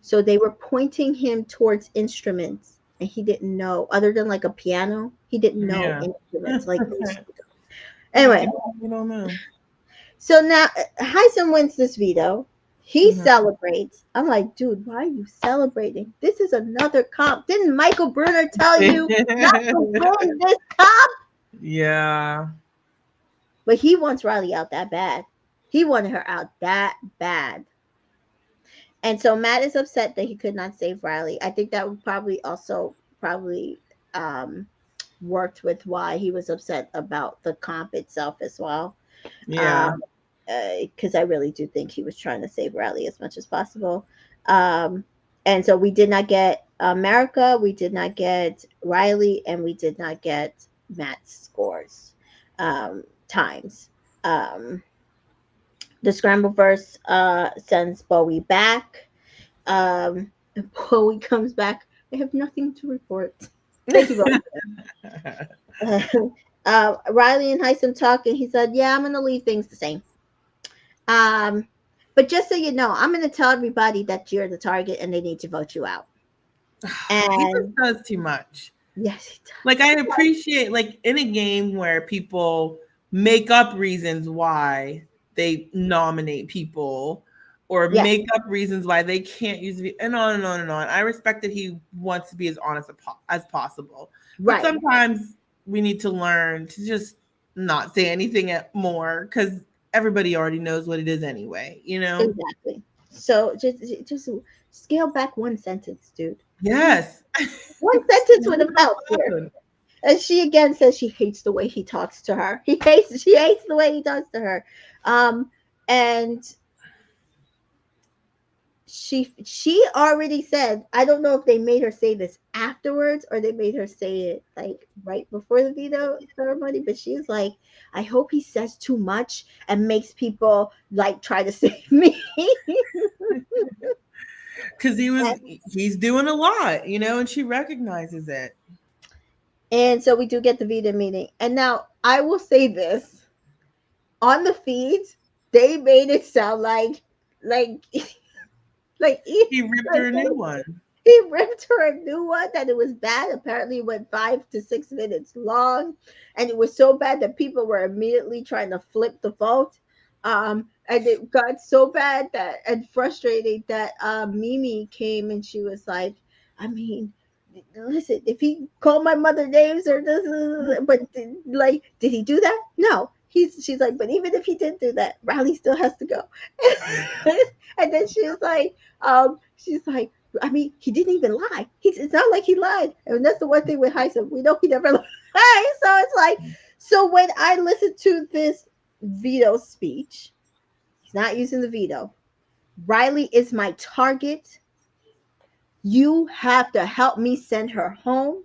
So they were pointing him towards instruments and he didn't know, other than like a piano, he didn't know Yeah. instruments like these. Yeah, Anyway, we don't know. so now Heisen wins this veto. He Mhm. celebrates. I'm like, dude, why are you celebrating? This is another comp. Didn't Michael Bruner tell you not to win this comp? Yeah. But he wants Riley out that bad. He wanted her out that bad. And so Matt is upset that he could not save Riley. I think that would probably also probably um, worked with why he was upset about the comp itself as well. Yeah. Um, because I really do think he was trying to save Riley as much as possible. Um, and so we did not get America, we did not get Riley, and we did not get Matt's scores times. Um, the Scramble verse sends Bowie back. Bowie comes back. I have nothing to report. Thank you, Bowie. Riley and Heisem talk, and he said, "Yeah, I'm gonna leave things the same. Um, but just so you know, I'm gonna tell everybody that you're the target, and they need to vote you out." He just And does too much. yes, he Like I does. appreciate like in a game where people make up reasons why they nominate people or Yeah, make up reasons why they can't use it and on and on and on. I respect that he wants to be as honest as possible. But right, sometimes we need to learn to just not say anything more cuz everybody already knows what it is anyway, you know? exactly. So just scale back one sentence, dude. Yes. One Just sentence would leave have it helped here. alone. And she again says she hates the way he talks to her. She hates the way he talks to her. And she already said, I don't know if they made her say this afterwards or they made her say it like right before the veto ceremony, but she's like, I hope he says too much and makes people like try to save me. Because he's doing a lot, you know, and she recognizes it. And so we do get the veto meeting. And now I will say this, on the feeds, they made it sound like like like He ripped her a new one. he ripped her a new one that it was bad. Apparently, it went 5 to 6 minutes long, and it was so bad that people were immediately trying to flip the vote. And it got so bad that and frustrating that Mimi came and she was like, I mean, listen, if he called my mother names or this, but like, did he do that? No. She's like, but even if he did do that, Riley still has to go. And then she's like, I mean, he didn't even lie. It's not like he lied. And that's the one thing with Heisem. We know he never lied. So it's like, so when I listen to this veto speech, he's not using the veto. Riley is my target. You have to help me send her home.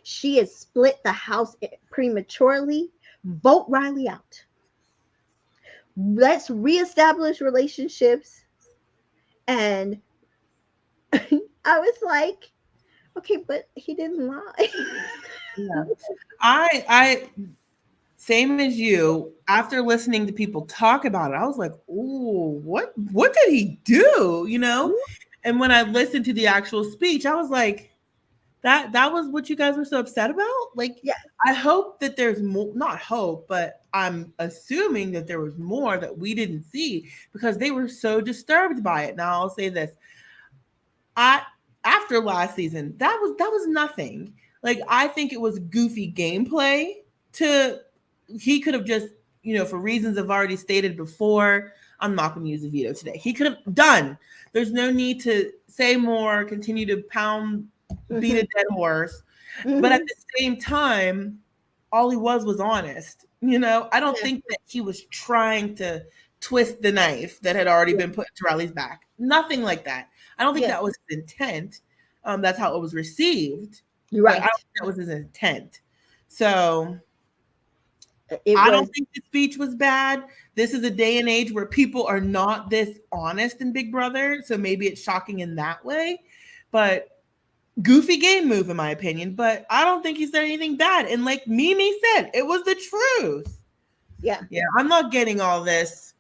She has split the house prematurely. Vote Riley out. Let's reestablish relationships. And I was like, okay, but he didn't lie. Yeah. I same as you. After listening to people talk about it, I was like, "Ooh, what did he do?" You know. And when I listened to the actual speech, I was like, that was what you guys were so upset about. Like, Yeah. I hope that there's more. Not hope, but I'm assuming that there was more that we didn't see because they were so disturbed by it. Now I'll say this: I after last season, that was nothing. Like I think it was goofy gameplay to he could have just, for reasons I've already stated before, I'm not going to use a veto today. He could have done. There's no need to say more, continue to beat a Hmm. dead horse. But at Hmm. the same time, all he was honest. I don't Yeah. think that he was trying to twist the knife that had already Yeah. been put into Riley's back. Nothing like that. I don't think Yeah. that was his intent. That's how it was received, You're but I don't right. think that was his intent. So It I was. don't think the speech was bad. This is a day and age where people are not this honest in Big Brother, so maybe it's shocking in that way. But goofy game move, in my opinion. But I don't think he said anything bad. And like Mimi said, it was the truth. Yeah. Yeah, I'm not getting all this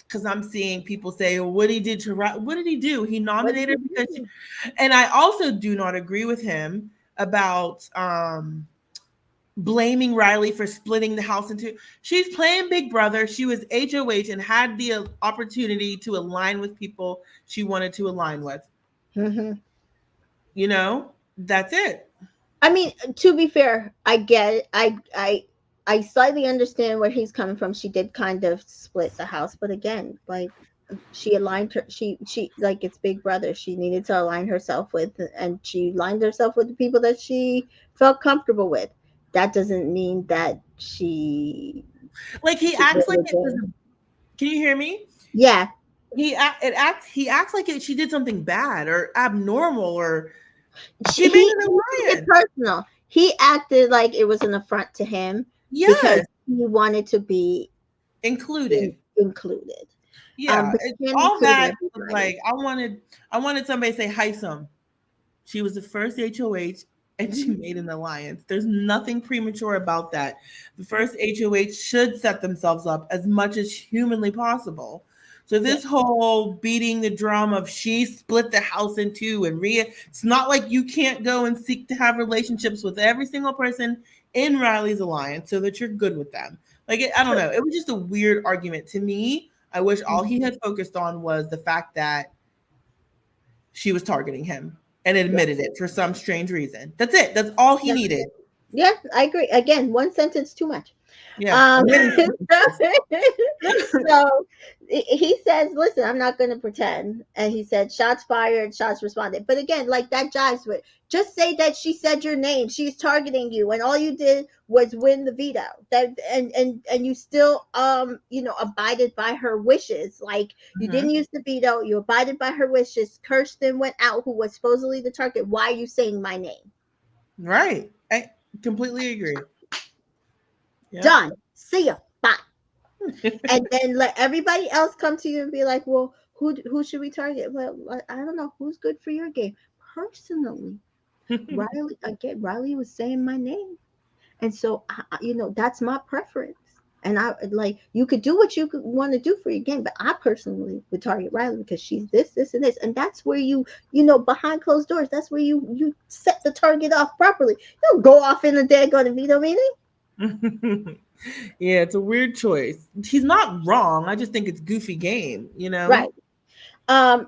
because I'm seeing people say, well, "What he did to what did he do? He What did nominated he because," do? and I also do not agree with him about blaming Riley for splitting the house into. She's playing Big Brother. She was HOH and had the opportunity to align with people she wanted to align with. Hmm. That's it. I mean, to be fair, I get it. I slightly understand where he's coming from. She did kind of split the house, but again, like she aligned her. She like it's Big Brother. She needed to align herself with, and she aligned herself with the people that she felt comfortable with. That doesn't mean that Like he she acts did like it it was. again. Can you hear me? Yeah, He acts like she did something bad or abnormal or she made he an took it alliance. personal. He acted like it was an affront to him because Yes, he wanted to be included. included. Yeah, But again, it all could have that went both was ways. like I wanted somebody to say hi some. She was the first HOH and she Mhm. made an alliance. There's nothing premature about that. The first HOH should set themselves up as much as humanly possible. So Yeah, this whole beating the drum of she split the house in two and it's not like you can't go and seek to have relationships with every single person in Riley's alliance so that you're good with them. Like I don't true. know. It was just a weird argument to me. I wish all Mhm. he had focused on was the fact that she was targeting him and Yeah, admitted it for some strange reason. That's it. That's all he yeah, needed. yeah. I agree. Again, one sentence too much. Yeah. Um, Many sentences. so he says, "Listen, I'm not going to pretend." And he said, "Shots fired, shots responded." But again, like that jives with. Just say that she said your name. She's targeting you, and all you did was win the veto. That and you still abided by her wishes. Like you didn't Mhm. use the veto. You abided by her wishes. Kirsten went out, who was supposedly the target. Why are you saying my name? Right. I completely agree. Yep. Done. See ya. Bye. And then let everybody else come to you and be like, well, who should we target? Well, I don't know who's good for your game. Personally, Riley was saying my name, and so that's my preference. And I like, you could do what you could want to do for your game, but I personally would target Riley because she's this, and this, and that's where behind closed doors, that's where you set the target off properly. You don't go off in the day, go to veto meeting, Yeah, it's a weird choice. He's not wrong. I just think it's goofy game, you know? right?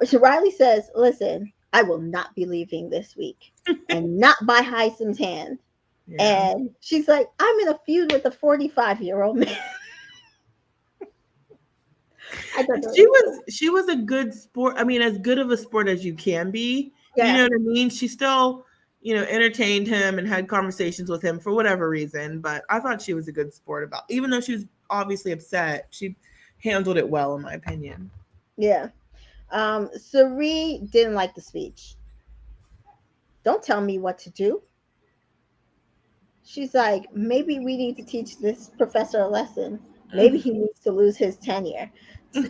So Riley says, "Listen, I will not be leaving this week, and not by Hisam's hand." Yeah. And she's like, "I'm in a feud with a 45-year-old man." I thought that She was so. was she was a good sport. I mean, as good of a sport as you can be. You Yeah, know what I mean? She still, entertained him and had conversations with him for whatever reason. But I thought she was a good sport about, even though she was obviously upset, she handled it well, in my opinion. yeah. Sari didn't like the speech. Don't tell me what to do. She's like, maybe we need to teach this professor a lesson. Maybe he needs to lose his tenure.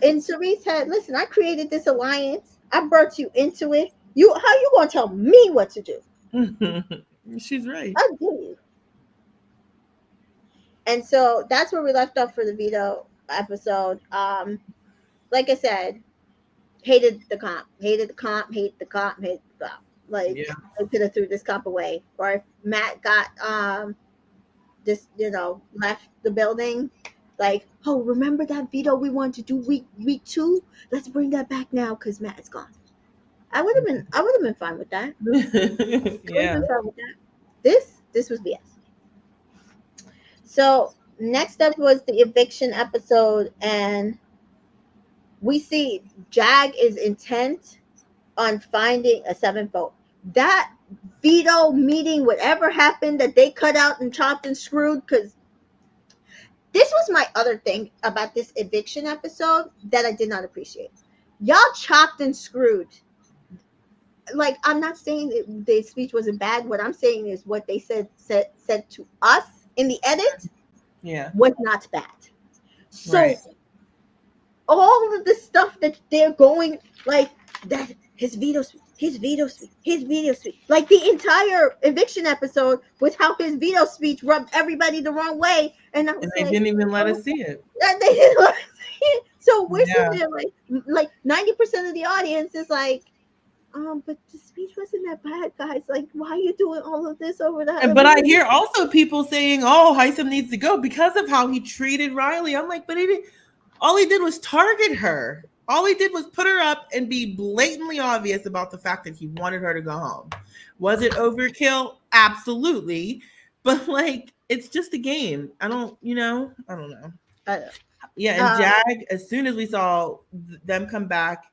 In Sari's head, listen, I created this alliance. I brought you into it. How you gonna tell me what to do? She's right. I do. And so that's where we left off for the veto episode. Like I said, hated the comp, hate the comp, hate the comp. Like, Yeah. I could have threw this comp away. Or if Matt got this, left the building, like, oh, remember that veto we wanted to do week 2? Let's bring that back now because Matt is gone. I would have been fine with that. I would have Yeah. been fine with that. This was BS. So next up was the eviction episode, and we see Jag is intent on finding a seventh vote. That veto meeting, whatever happened that they cut out and chopped and screwed, because this was my other thing about this eviction episode that I did not appreciate. Y'all chopped and screwed. Like, I'm not saying that the speech wasn't bad. What I'm saying is what they said to us in the edit Yeah. was not bad. Right. So all of the stuff that they're going, like, that his veto speech, like the entire eviction episode was how his veto speech rubbed everybody the wrong way, and I And was they like, didn't even let oh, us see it. that they didn't let us see it. So we're sitting Yeah. there like 90% of the audience is like, but the speech wasn't that bad, guys. Like, why are you doing all of this over that? But I hear also people saying, "Oh, Heisem needs to go because of how he treated Riley." I'm like, but all he did was target her. All he did was put her up and be blatantly obvious about the fact that he wanted her to go home. Was it overkill? Absolutely. But like, it's just a game. I don't know. I don't Yeah, know. and Jag, as soon as we saw them come back,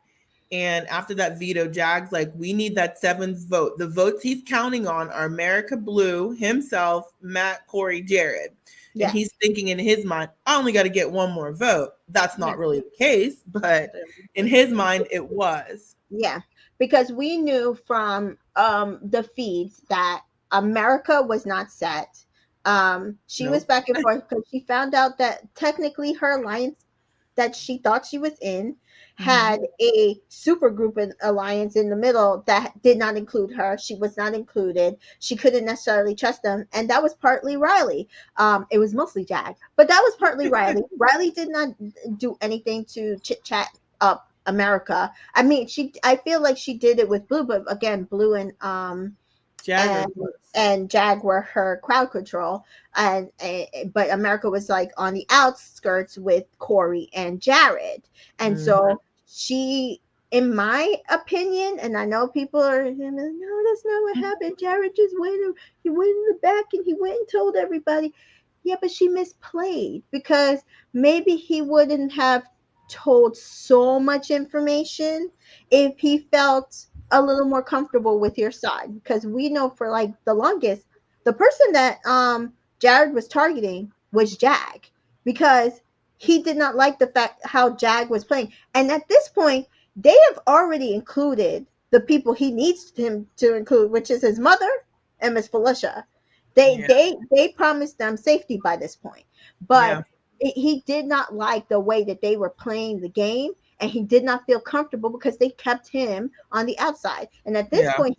and after that veto, Jag's like, we need that seventh vote. The votes he's counting on are America Blue, himself, Matt, Corey, Jared. And Yes. he's thinking in his mind, I only got to get one more vote. That's Yeah. not really the case, but in his mind, it was. Yeah, because we knew from the feeds that America was not set. She was Nope. back and forth because she found out that technically her alliance that she thought she was in Mhm. had a super group alliance in the middle that did not include her. She was not included. She couldn't necessarily trust them, and that was partly Riley. It was mostly Jag, but that was partly Riley. Riley did not do anything to chit chat up America. I mean, I feel like she did it with Blue, but again, Blue Jag and or close. and Jag were her crowd control, and but America was like on the outskirts with Corey and Jared, and Mhm. so she, in my opinion, and I know people are like, no, that's not what happened. Jared just he went in the back and he went and told everybody. Yeah, but she misplayed because maybe he wouldn't have told so much information if he felt a little more comfortable with your side, because we know for like the longest the person that Jared was targeting was Jag, because he did not like the fact how Jag was playing, and at this point they have already included the people he needs him to include, which is his mother and Miss Felicia. they Yeah. they they promised them safety by this point, but Yeah. he did not like the way that they were playing the game, and he did not feel comfortable because they kept him on the outside. And at this Yeah. point,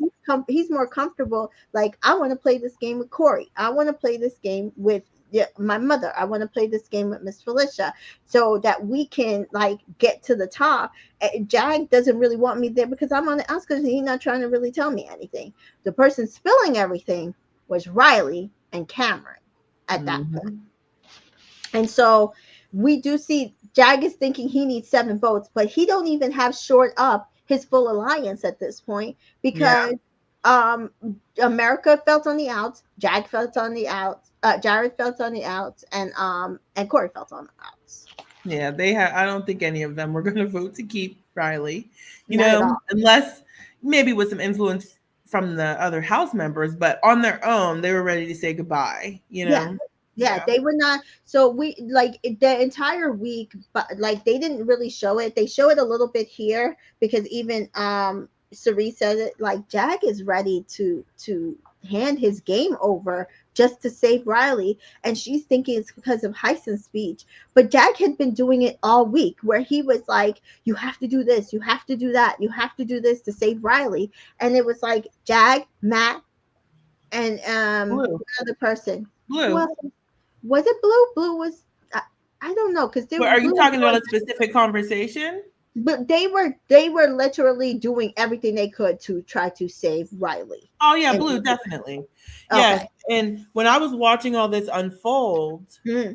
he's more comfortable. Like, I want to play this game with Corey. I want to play this game with yeah, my mother, I want to play this game with Miss Felicia so that we can like get to the top. Jag doesn't really want me there because I'm on the outskirts and he's not trying to really tell me anything. The person spilling everything was Riley and Cameron at that point. Mm-hmm. And so we do see Jag is thinking he needs 7 votes, but he don't even have shored up his full alliance at this point Yeah. because um America felt on the outs, Jag felt on the outs, Jared felt on the outs, and Corey felt on the outs. Yeah, they had. I don't think any of them were going to vote to keep Riley. Not at all. Unless maybe with some influence from the other House members, but on their own, they were ready to say goodbye. Yeah. Yeah, Yeah. they were not. So we like the entire week, but like they didn't really show it. They show it a little bit here because even Cerise said it, like Jag is ready to hand his game over just to save Riley, and she's thinking it's because of Heisen's speech. But Jag had been doing it all week, where he was like, "You have to do this, you have to do that, you have to do this to save Riley," and it was like Jag, Matt, and Blue. one other person. Who Blue. else? Was it Blue? Blue was I don't know because they But were are you Blue. talking about a specific conversation? But they were literally doing everything they could to try to save Riley. Oh yeah, And Blue, definitely. Yes. okay, And when I was watching all this unfold, mm-hmm.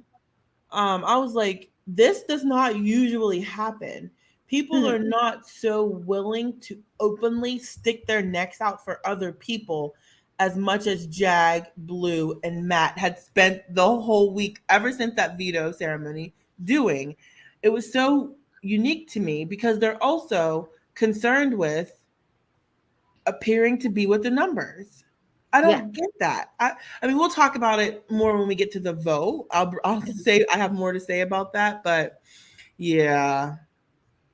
I was like, this does not usually happen. People Mm-hmm. are not so willing to openly stick their necks out for other people as much as Jag, Blue, and Matt had spent the whole week ever since that veto ceremony doing. It was so unique to me because they're also concerned with appearing to be with the numbers. I Yeah, don't get that. I mean, we'll talk about it more when we get to the vote. I'll say I have more to say about that, but yeah,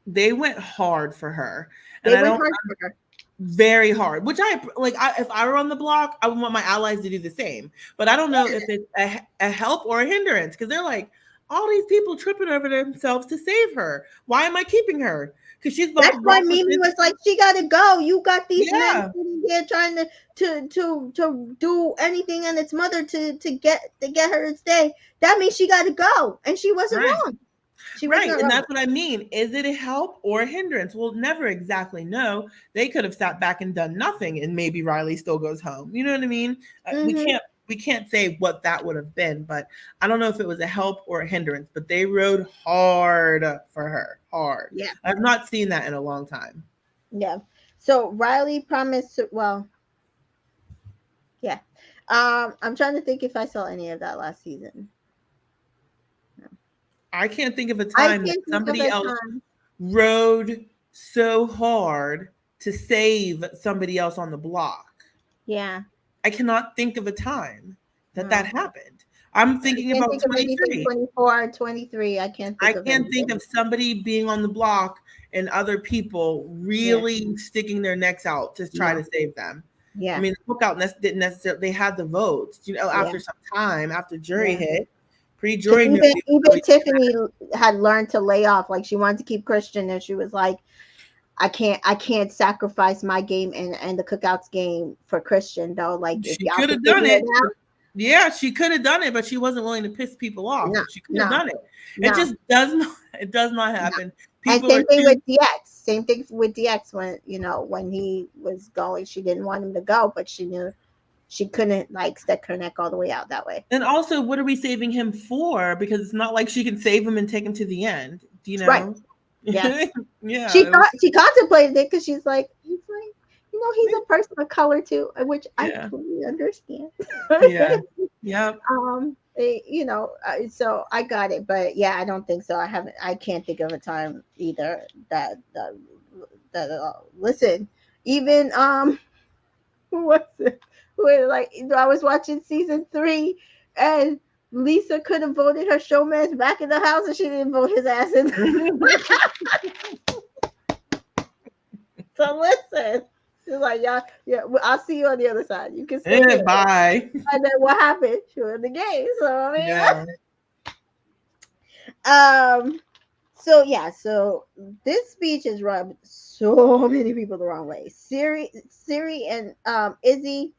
they went hard for her, and they I went don't hard for her. very hard. Which I like. If I were on the block, I would want my allies to do the same. But I don't know if it's a help or a hindrance because they're like all these people tripping over themselves to save her. Why am I keeping her? Because she's about That's to why walk with Mimi this. was like, she got to go. You got these men Yeah, sitting there trying to do anything on its mother to get her to stay. That means she got to go, and she wasn't right. wrong. She was Right. not And wrong. that's what I mean. Is it a help or a hindrance? We'll never exactly know. They could have sat back and done nothing and maybe Riley still goes home. You know what I mean? We Mm-hmm. can't say what that would have been, but I don't know if it was a help or a hindrance, but they rode hard for her. Hard. Yeah, I've not seen that in a long time. yeah. So Riley promised. Well, yeah. I'm trying to think if I saw any of that last season. I can't think of a I time that can't think of somebody a else time. rode so hard to save somebody else on the block. Yeah. I cannot think of a time that No. that happened. I'm I thinking can't about think of anything 23. 24, 23. I can't I think of can't think anything. of somebody being on the block and other people Yeah. really sticking their necks out to try No. to save them. I Yeah. mean, the cookout didn't necessarily, they had the votes, Yeah. after some time, after jury Yeah. hit. Pre Because jury, even nobody was even really doing Tiffany had learned to lay off. Like she wanted to keep Christian, and she was like, I can't sacrifice my game and the cookouts game for Christian though. Like that. if She y'all could can have done figure it it. out. Yeah, she could have done it, but she wasn't willing to piss people off. No, But she could have no, done it. It no, just does not. It does not no. happen. And People are same thing too. with DX. Same thing with DX when when he was going, she didn't want him to go, but she knew she couldn't like stick her neck all the way out that way. And also, what are we saving him for? Because it's not like she can save him and take him to the end. Do you Right. know? Yeah. Yeah. She It was. thought she contemplated it because he's like, he's a person of color too, which I Yeah. totally understand. Yeah. Yep. So I got it, but yeah, I don't think so. I can't think of a time either that listen, even who was it? Where like I was watching season 3 and Lisa could have voted her showman back in the house and she didn't vote his ass in. So listen, she's like, yeah, well, I'll see you on the other side. You can stay here. Bye. And then what happened? She was in the game. So I mean, Yeah. So yeah, so this speech has rubbed so many people the wrong way. Siri and Izzy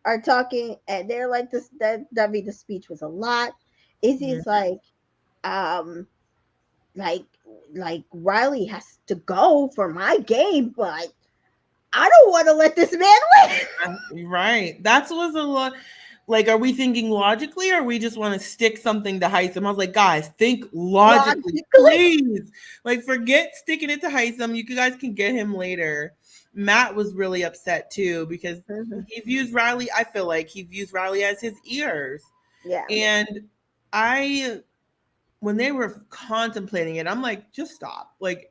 are talking, and they're like this. That the speech was a lot. Izzy's um, like, Riley has to go for my game, but I don't want to let this man win. Right. That's was a lot. Like, are we thinking logically, or we just want to stick something to Heisem? I was like, guys, think logically, Logically. please. Like, forget sticking it to Heisem. You guys can get him later. Matt was really upset too because Mhm. he views Riley. I feel like he views Riley as his ears, Yeah. and I, when they were contemplating it, I'm like, just stop. Like,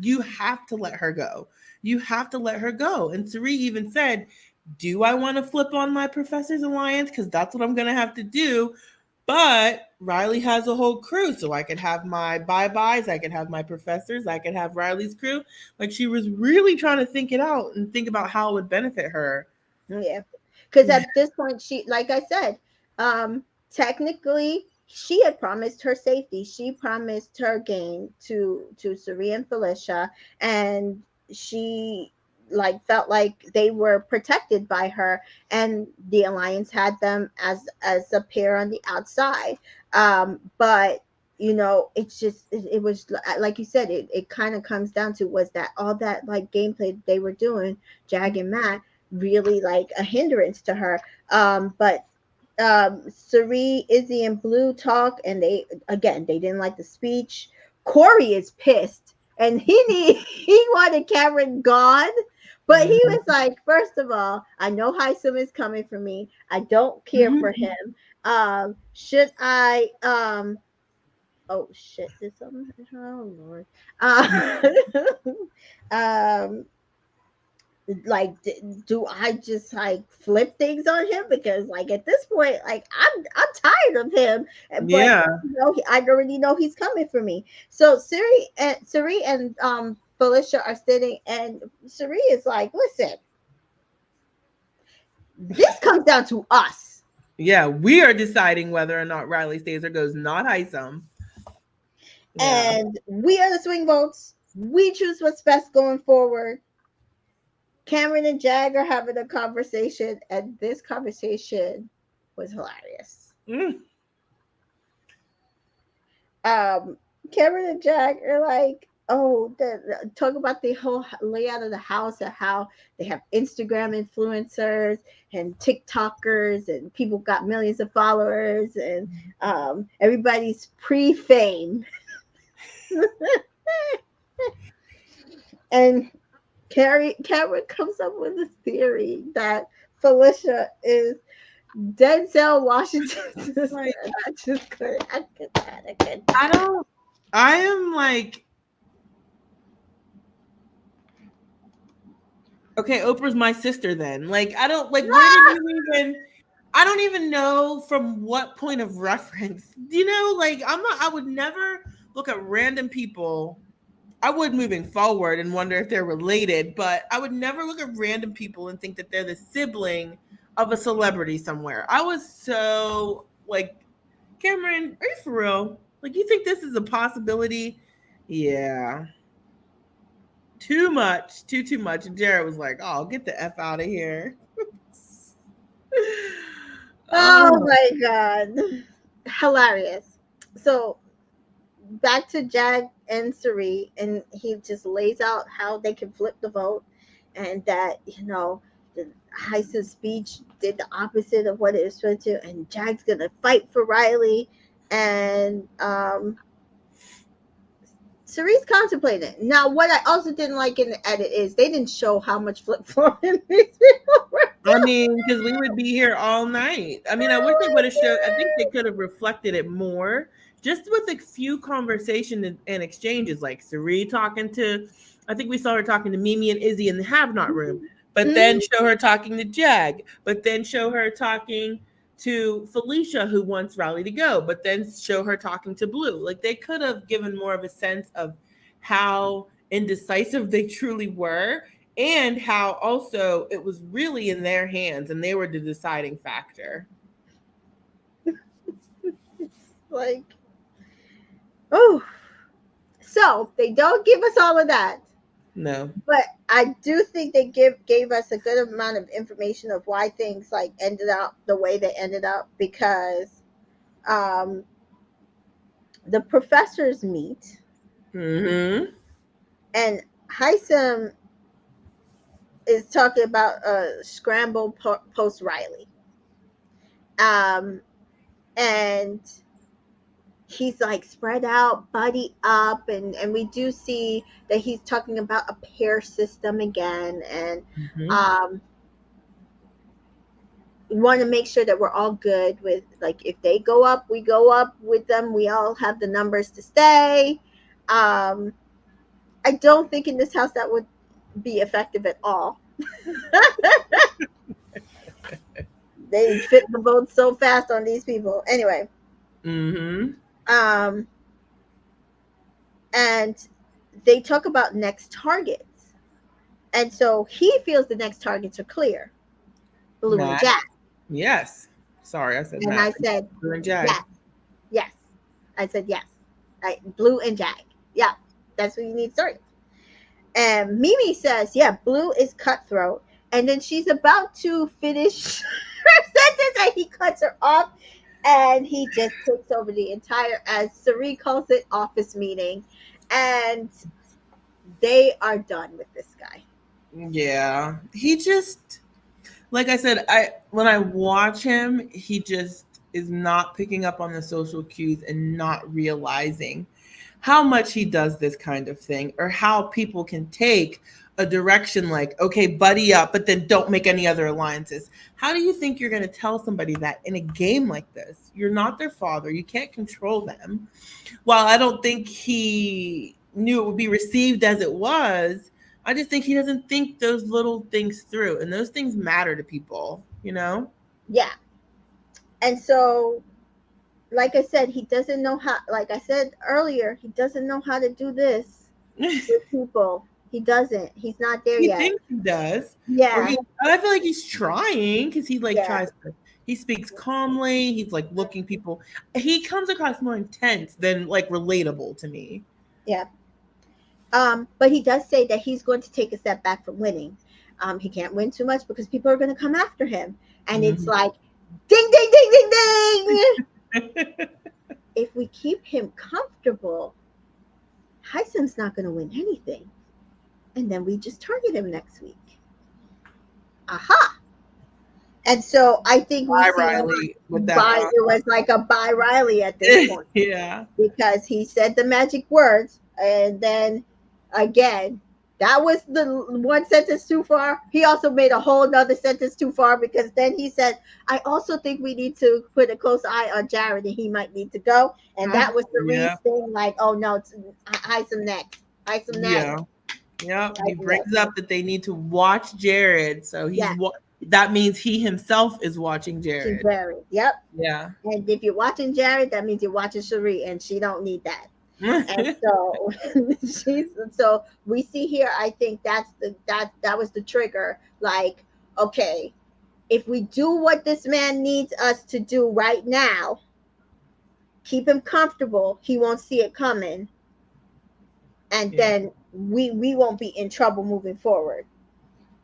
you have to let her go. You have to let her go. And Sari even said, do I want to flip on my Professor's Alliance? Because that's what I'm going to have to do. But Riley has a whole crew, so I could have my bye-byes, I could have my professors, I could have Riley's crew. Like, she was really trying to think it out and think about how it would benefit her. Yeah. Because at this point, she, like I said, technically, she had promised her safety. She promised her game to Suri and Felicia, and she felt like they were protected by her, and the Alliance had them as a pair on the outside. But it's just it was like you said, it kind of comes down to, was that all that like gameplay they were doing, Jag and Matt, really like a hindrance to her. But Sari, Izzy, and Blue talk, and they didn't like the speech. Corey is pissed, and he wanted Cameron gone. But he was like, first of all, I know Heisem is coming for me. I don't care for him. Should I oh shit, did something, oh Lord. Um like do I just like flip things on him, because like at this point, like I'm tired of him, but Yeah. I already know he's coming for me. So Suri and Felicia are sitting, and Suri is like, listen, this comes down to us, Yeah, we are deciding whether or not Riley stays or goes, not Heisem. Yeah. and we are the swing votes. We choose what's best going forward. Cameron and Jag are having a conversation, and this conversation was hilarious. Mm. um Cameron and Jack are like, oh, talk about the whole layout of the house, and how they have Instagram influencers and TikTokers, and people got millions of followers, and everybody's pre-fame. And Cameron comes up with this theory that Felicia is Denzel Washington's sister. Like, I just couldn't. I couldn't. I don't, I am like, okay, Oprah's my sister then. Like, I don't, like, where did you even, I don't even know from what point of reference. Like, I would never look at random people. I would moving forward and wonder if they're related, but I would never look at random people and think that they're the sibling of a celebrity somewhere. I was so like, Cameron, are you for real? Like, you think this is a possibility? Yeah. Too much, too much. And Jared was like, "Oh, get the f out of here." Oh Oh, my god. Hilarious. So back to Jag and Sari, and he just lays out how they can flip the vote, and that the Heisen speech did the opposite of what it was supposed to, and Jag's gonna fight for Riley, and Cerise contemplated. Now, what I also didn't like in the edit is they didn't show how much flip flopping these people were I mean, because we would be here all night. I mean, I wish they would have showed. I think they could have reflected it more, just with a few conversations and exchanges, like Sari talking to. I think we saw her talking to Mimi and Izzy in the Have Not room, but then doing. show her talking to Jag, but then show her talking to Felicia, who wants Riley to go, but then show her talking to Blue. Like, they could have given more of a sense of how indecisive they truly were, and how also it was really in their hands and they were the deciding factor. Like, oh, so they don't give us all of that, No. but I do think they gave us a good amount of information of why things like ended up the way they ended up, because um The professors meet, Mm-hmm. and Heisem is talking about a scramble post Riley. Um, and he's like spread out, buddy up, and we do see that he's talking about a pair system again, and Mm-hmm. um, we want to make sure that we're all good with, like, if they go up, we go up with them. We all have the numbers to stay. Um, I don't think in this house that would be effective at all. They fit the boat so fast on these people. Anyway, Mm-hmm. um, and they talk about next targets. And so he feels the next targets are clear, Blue and Matt. Jack. Yes. Sorry, I said And Matt. I said, Blue and Jag. yes, yes. I said, yes. Blue and Jack. Yeah, that's what you need targets. And Mimi says, yeah, Blue is cutthroat. And then she's about to finish her sentence and he cuts her off and he just takes over the entire, as Sari calls it, office meeting. And they are done with this guy. Yeah. He just, like I said, I when I watch him, he just is not picking up on the social cues and not realizing how much he does this kind of thing, or how people can take a direction like, okay, buddy up, but then don't make any other alliances. How do you think you're going to tell somebody that in a game like this? You're not their father. You can't control them. While I don't think he knew it would be received as it was, I just think he doesn't think those little things through. And those things matter to people, you know? Yeah. And so, like I said, he doesn't know how, like I said earlier, he doesn't know how to do this with people. He doesn't. He's not there He yet. thinks he does. Or Yeah. he I feel like he's trying because he like Yeah. tries to he speaks calmly, he's like looking people. He comes across more intense than like relatable to me. Yeah. But he does say that he's going to take a step back from winning. He can't win too much because people are going to come after him. And it's Mhm. like, ding, ding, ding, ding, ding. If we keep him comfortable, Heisem's not going to win anything. And then we just target him next week. Aha. And so I think we Bye, see Riley, with that by it was like a by Riley at this point yeah. because he said the magic words and then again that was the one sentence too far. He also made a whole nother sentence too far because then he said, I also think we need to put a close eye on Jared and he might need to go. And that was the Yeah. Reese thing, like, oh no, it's Isom next. Isom next. Yeah. Yeah. He Isom next. brings up that they need to watch Jared. So Yeah, that means he himself is watching she's Jared. Jared. Yep. Yeah. And if you're watching Jared, that means you're watching Cherie, and she don't need that. And so she's so we see here. I think that was the trigger. Like, okay, if we do what this man needs us to do right now, keep him comfortable, he won't see it coming, and Yeah. then we won't be in trouble moving forward.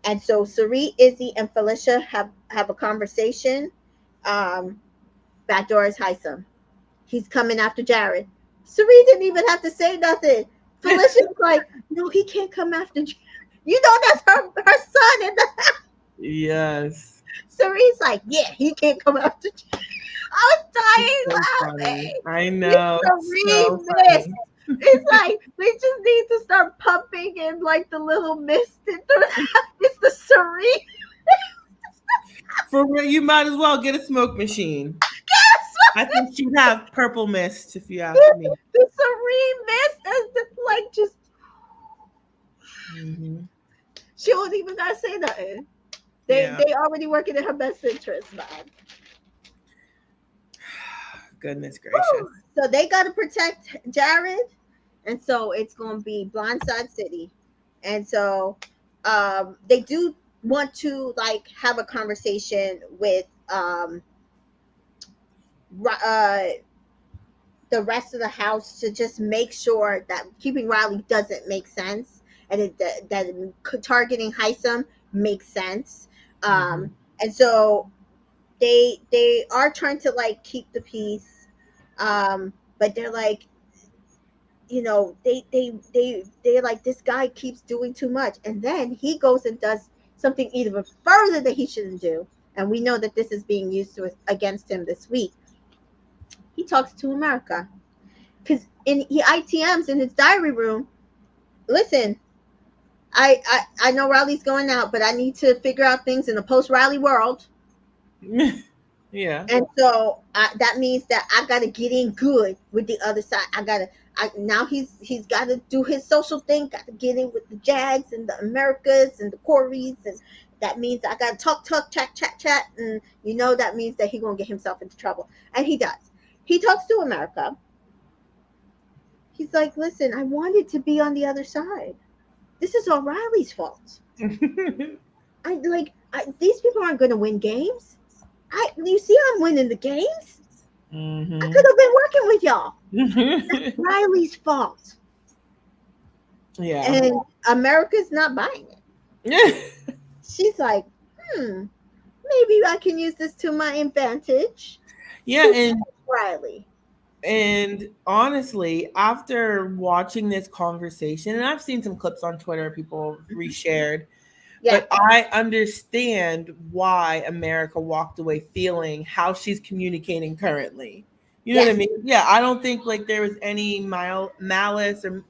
And so Sari, Izzy, and Felicia have a conversation. Um, Backdoor is Heisem. He's coming after Jared. Sari didn't even have to say nothing. Felicia's like, no, he can't come after Jared. You know that's her son. And Yes. Sari's like, yeah, he can't come after Jared. I It's was so dying funny. laughing. I It's know. Sari So mist. funny. It's like they just need to start pumping in like the little mist into it's the Sari. For real, you might as well get a smoke machine. I think she'd have purple mist if you ask me. The Sari mist is like just Hmm. she don't even gotta say nothing. Yeah. They already working in her best interest, man. Goodness gracious. Whew. So they got to protect Jared, and so it's going to be Blindside City, and so they do want to like have a conversation with uh, the rest of the house to just make sure that keeping Riley doesn't make sense, and that targeting Heisem makes sense. Hmm. And so they are trying to like keep the peace. but they're like, they're like, this guy keeps doing too much, and then he goes and does something even further that he shouldn't do, and we know that this is being used against him this week. He talks to America because he ITMs in his diary room. Listen, I know Riley's going out, but I need to figure out things in the post Riley world. Yeah. And so that means that I got to get in good with the other side. Now he's got to do his social thing. Got to get in with the Jags and the Americas and the Corys, and that means I got to talk, chat, and that means that he's gonna get himself into trouble, and he does. He talks to America. He's like, "Listen, I wanted to be on the other side. This is O'Reilly's fault. These people aren't gonna win games. You see, I'm winning the games. I could have been working with y'all. That's Riley's fault." Yeah. And America's not buying it. She's like, maybe I can use this to my advantage Yeah, to Riley. and honestly, after watching this conversation, and I've seen some clips on Twitter people reshared, Yeah, but I understand why America walked away feeling how she's communicating currently. You know what I yes, mean? Yeah, I don't think like there was any malice or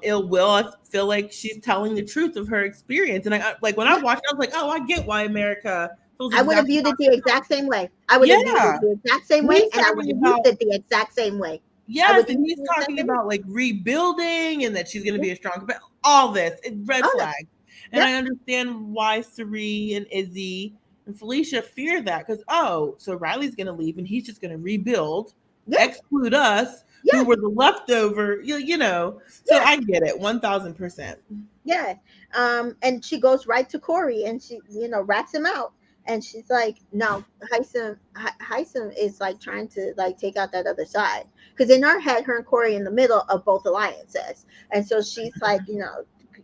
ill will. I feel like she's telling the truth of her experience, and like when I yeah. watched, it, I was like, oh, I get why America feels I would have exactly viewed how it the she exact feels. same way. I would have viewed it Yeah, the exact same and way, he's and I would talking have used about it the exact same way. I yes, would and use he's it the exact talking same way. about like rebuilding and that she's going to be a strong, but all this red Oh yeah, flag. And yep, I understand why Sari and Izzy and Felicia fear that because oh, so Riley's going to leave and he's just going to rebuild, yeah, exclude us who yeah, were the leftover, you know. So yeah. I get it, 1000%. Yeah. And she goes right to Corey and she, rats him out. And she's like, no, Heisem is like trying to like take out that other side. Because in her head, her and Corey in the middle of both alliances. And so she's like,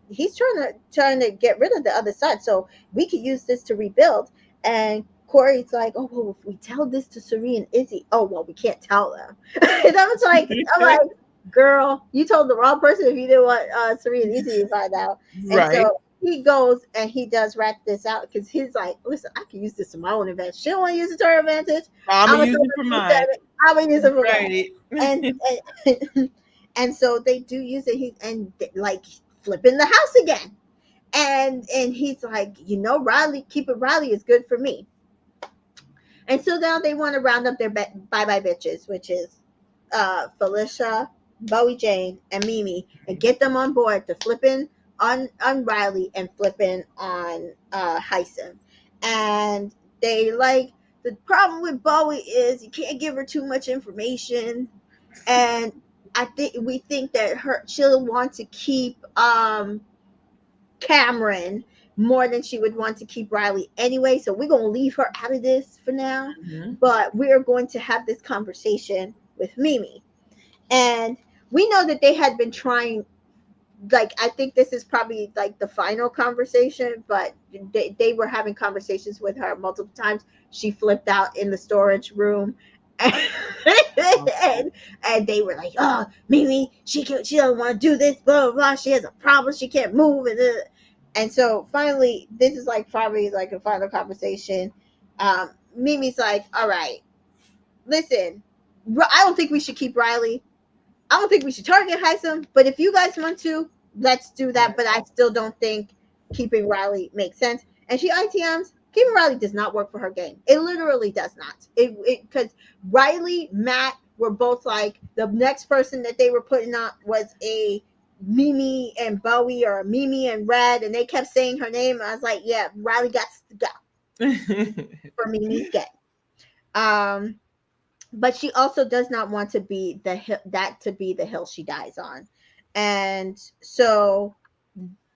he's trying to get rid of the other side. So we could use this to rebuild. And Corey's like, oh well, if we tell this to Sari and Izzy, oh well, we can't tell them. And I'm like, girl, you told the wrong person if you didn't want Serena and Izzy to find out. And Right. so he goes and he does rat this out because he's like, listen, I can use this to my own advantage. She don't want to use it to her advantage. I'm I'm gonna gonna use throw it for her mine. at it. I'm gonna use it for mine. Right. And and so they do use it. Like flipping the house again. And he's like, Riley, keeping Riley is good for me. And so now they want to round up their bye bye bitches, which is Felicia, Bowie Jane, and Mimi, and get them on board to flipping on Riley and flipping on Heisen. And they like the problem with Bowie is you can't give her too much information, and we think that she'll want to keep Cameron more than she would want to keep Riley anyway. So we're going to leave her out of this for now. Mhm. But we're going to have this conversation with Mimi. And we know that they had been trying, like, I think this is probably like the final conversation, but they were having conversations with her multiple times. She flipped out in the storage room. and, and they were like, oh, Mimi, she doesn't want to do this, blah, blah, blah. She has a problem. She can't move. And so finally, this is like probably like a final conversation. Mimi's like, all right, listen, I don't think we should keep Riley. I don't think we should target Heisem, but if you guys want to, let's do that. But I still don't think keeping Riley makes sense. And she ITMs, keeping Riley does not work for her game. It literally does not. It because Riley, Matt were both like the next person that they were putting up was a Mimi and Bowie or Mimi and Red, and they kept saying her name. I was like, yeah, Riley got to go for Mimi's game. Um, but she also does not want to be the hill she dies on. And so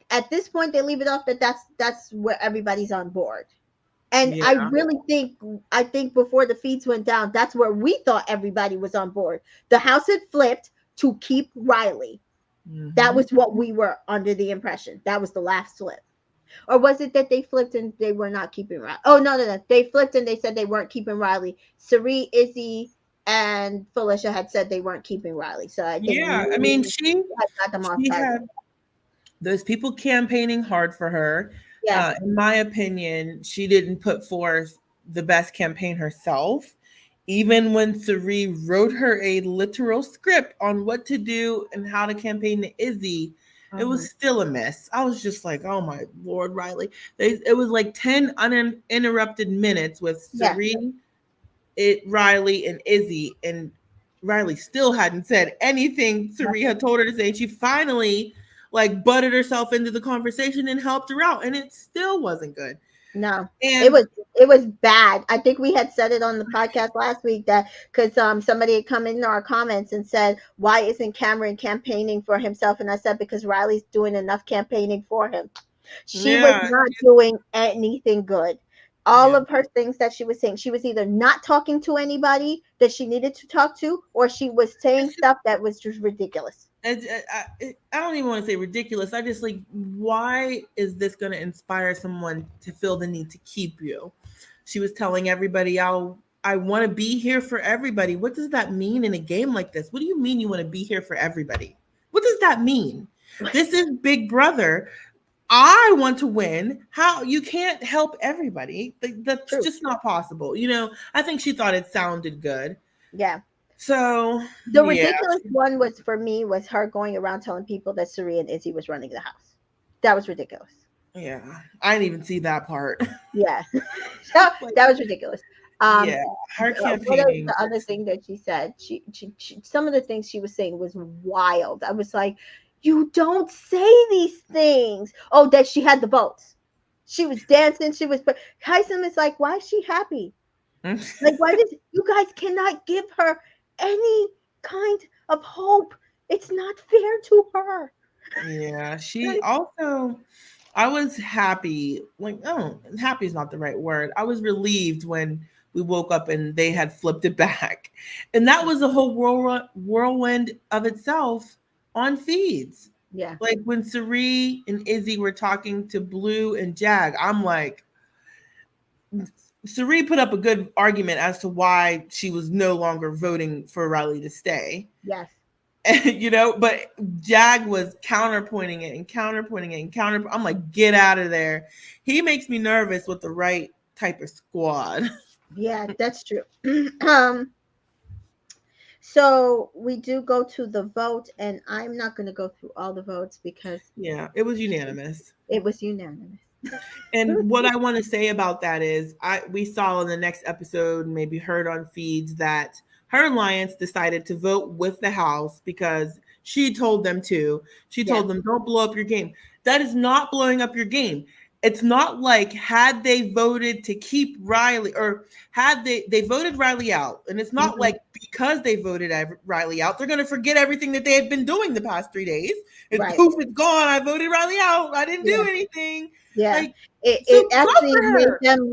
at this point they leave it off that that's where everybody's on board. And Yeah. I think before the feeds went down, that's where we thought everybody was on board. The house had flipped to keep Riley. That Hmm. was what we were under the impression. That was the last flip. Or was it that they flipped and they were not keeping Riley? Oh no. They flipped and they said they weren't keeping Riley. Sari, Izzy, and Felicia had said they weren't keeping Riley. So I think Yeah, I mean, maybe that got them off she target. had those people campaigning hard for her. Yeah. In my opinion, she didn't put forth the best campaign herself. Even when Sari wrote her a literal script on what to do and how to campaign to Izzy, it Hmm. was still a mess. I was just like, oh my Lord, Riley. It was like 10 uninterrupted minutes with Yeah. Sari, Riley, and Izzy. And Riley still hadn't said anything Sari had told her to say. And she finally like butted herself into the conversation and helped her out. And it still wasn't good. No, it And was it was bad. I think we had said it on the podcast last week that because somebody had come into our comments and said, "Why isn't Cameron campaigning for himself?" And I said, "Because Riley's doing enough campaigning for him. She was yeah, not doing anything good. All yeah. of her things that she was saying, she was either not talking to anybody that she needed to talk to, or she was saying stuff that was just ridiculous." I don't even want to say ridiculous. I just like, why is this going to inspire someone to feel the need to keep you? She was telling everybody, I want to be here for everybody. What does that mean in a game like this? What do you mean you want to be here for everybody? What does that mean? This is Big Brother. I want to win. How you can't help everybody? That's True. just not possible. I think she thought it sounded good. Yeah. So, The yeah. ridiculous one was for me was her going around telling people that Suri and Izzy was running the house. That was ridiculous. Yeah, I didn't even see that part. Yeah, that, Like, that was ridiculous. yeah, her What is campaigning. the other thing that she said? She some of the things she was saying was wild. I was like, you don't say these things. Oh, that she had the votes. She was dancing. She was. But Heisem is like, why is she happy? Like, why does you guys cannot give her any kind of hope? It's not fair to her. Yeah, she Like, also. I was happy. Like, oh, happy is not the right word. I was relieved when we woke up and they had flipped it back, and that was a whole whirlwind of itself on feeds. yeah, Like when Sari and Izzy were talking to Blue and Jag, I'm like, Sari put up a good argument as to why she was no longer voting for Riley to stay. yes, But Jag was counterpointing it and counterpointing it and counter. I'm like, get out of there. He makes me nervous with the right type of squad. yeah. That's true. um, So we do go to the vote, and I'm not going to go through all the votes because Yeah, it was unanimous. it was unanimous. And what I want to say about that is, we saw in the next episode, maybe heard on feeds, that her alliance decided to vote with the house because she told them to. She Yeah. told them, don't blow up your game. That is not blowing up your game. It's not like had they voted to keep Riley, or had they voted Riley out, and it's not Hmm. like because they voted Riley out, they're going to forget everything that they had been doing the past 3 days. It's Right. poof, it's gone. I voted Riley out. I didn't do Yeah. anything. Yeah. Like, so It go actually for made her. them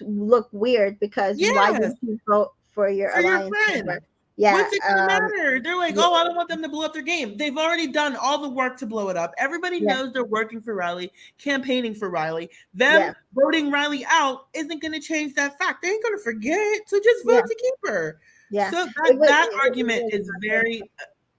look weird because why Yes, didn't you vote for your for your alliance friend. member? Yeah. What's it gonna matter? They're like, Yeah. oh, I don't want them to blow up their game. They've already done all the work to blow it up. Everybody Yeah. knows they're working for Riley, campaigning for Riley. Them Yeah. voting Riley out isn't gonna change that fact. They ain't gonna forget. So just Yeah. vote to keep her. Yeah. So It was. that It argument was is very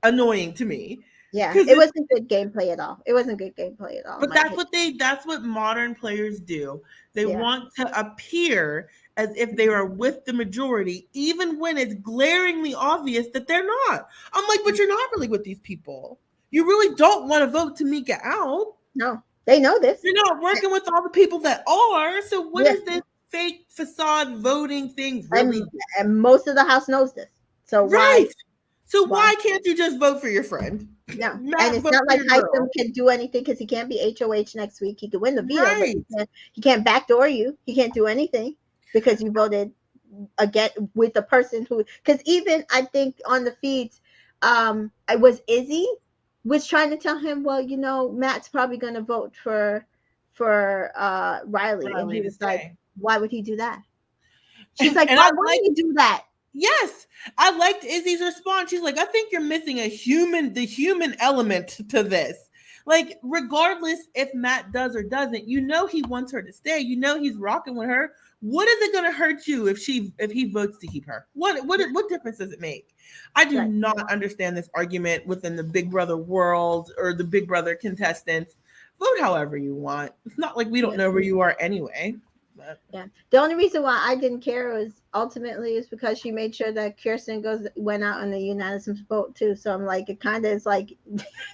annoying to me. yeah. Because It wasn't good gameplay at all. It wasn't good gameplay at all, in But my opinion. that's what modern players do. They Yeah. want to appear as if they are with the majority, even when it's glaringly obvious that they're not. I'm like, but you're not really with these people. You really don't want to vote Tamika out. No, they know this. You're not working with all the people that are. So what Yeah. is this fake facade voting thing really? And most of the house knows this. So Right. So why? why can't you just vote for your friend? No, and Matt, it's vote not for like your Heisem girl. can do anything because he can't be HOH next week. He could win the veto, but Right. he can't backdoor you. He can't do anything because you voted again with the person who. Because even I think on the feeds, I was Izzy was trying to tell him, well, Matt's probably going to vote for Riley, and Riley he to was like, stay. why would he do that? She's like, And why I wouldn't like he do that? Yes, I liked Izzy's response. She's like, I think you're missing the human element to this. Like, regardless if Matt does or doesn't, he wants her to stay. He's rocking with her. What is it going to hurt you if he votes to keep her? What difference does it make? I do Right. not understand this argument within the Big Brother world or the Big Brother contestants. Vote however you want. It's not like we don't Yeah. know where you are anyway. But Yeah. The only reason why I didn't care was ultimately is because she made sure that Kirsten went out on the unanimous vote too. So I'm like, it kind of is like,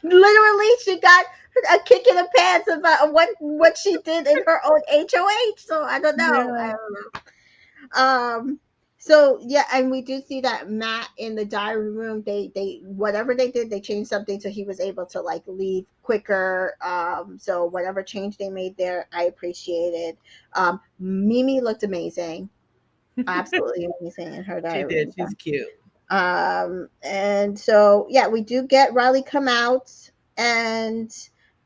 literally, she got a kick in the pants about what she did in her own HOH. So I don't know. I yeah, don't know. So yeah, and we do see that Matt in the diary room, they whatever they did, they changed something so he was able to like leave quicker. So whatever change they made there, I appreciated. Mimi looked amazing, absolutely amazing in her she diary did. room. She's cute. And so yeah, we do get Riley come out and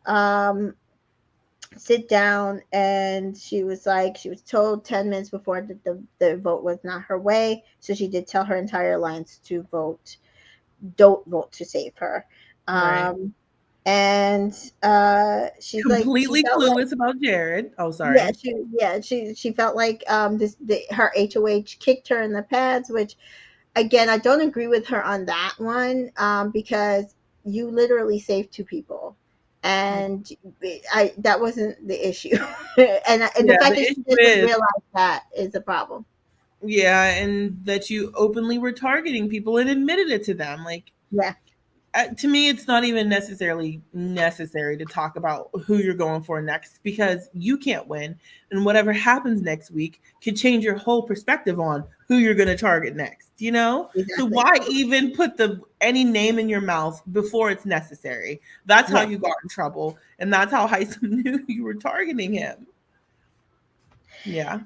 um sit down, and she was like, she was told 10 minutes before that the vote was not her way, so she did tell her entire alliance to don't vote to save her. Right. um and she's like, she Completely felt like, clueless about Jared. Oh, yeah, sorry. she felt like her HOH kicked her in the pads, which again, I don't agree with her on that one, because you literally saved two people, and I that wasn't the issue, and the Yeah, fact the that she issue didn't is, realize that is a problem. yeah, and that you openly were targeting people and admitted it to them. Like, Yeah, to me, it's not even necessarily necessary to talk about who you're going for next because you can't win, and whatever happens next week could change your whole perspective on who you're going to target next. You know, so exactly. why even put the any name in your mouth before it's necessary? That's how Yeah. you got in trouble, and that's how Heisem knew you were targeting him. Yeah.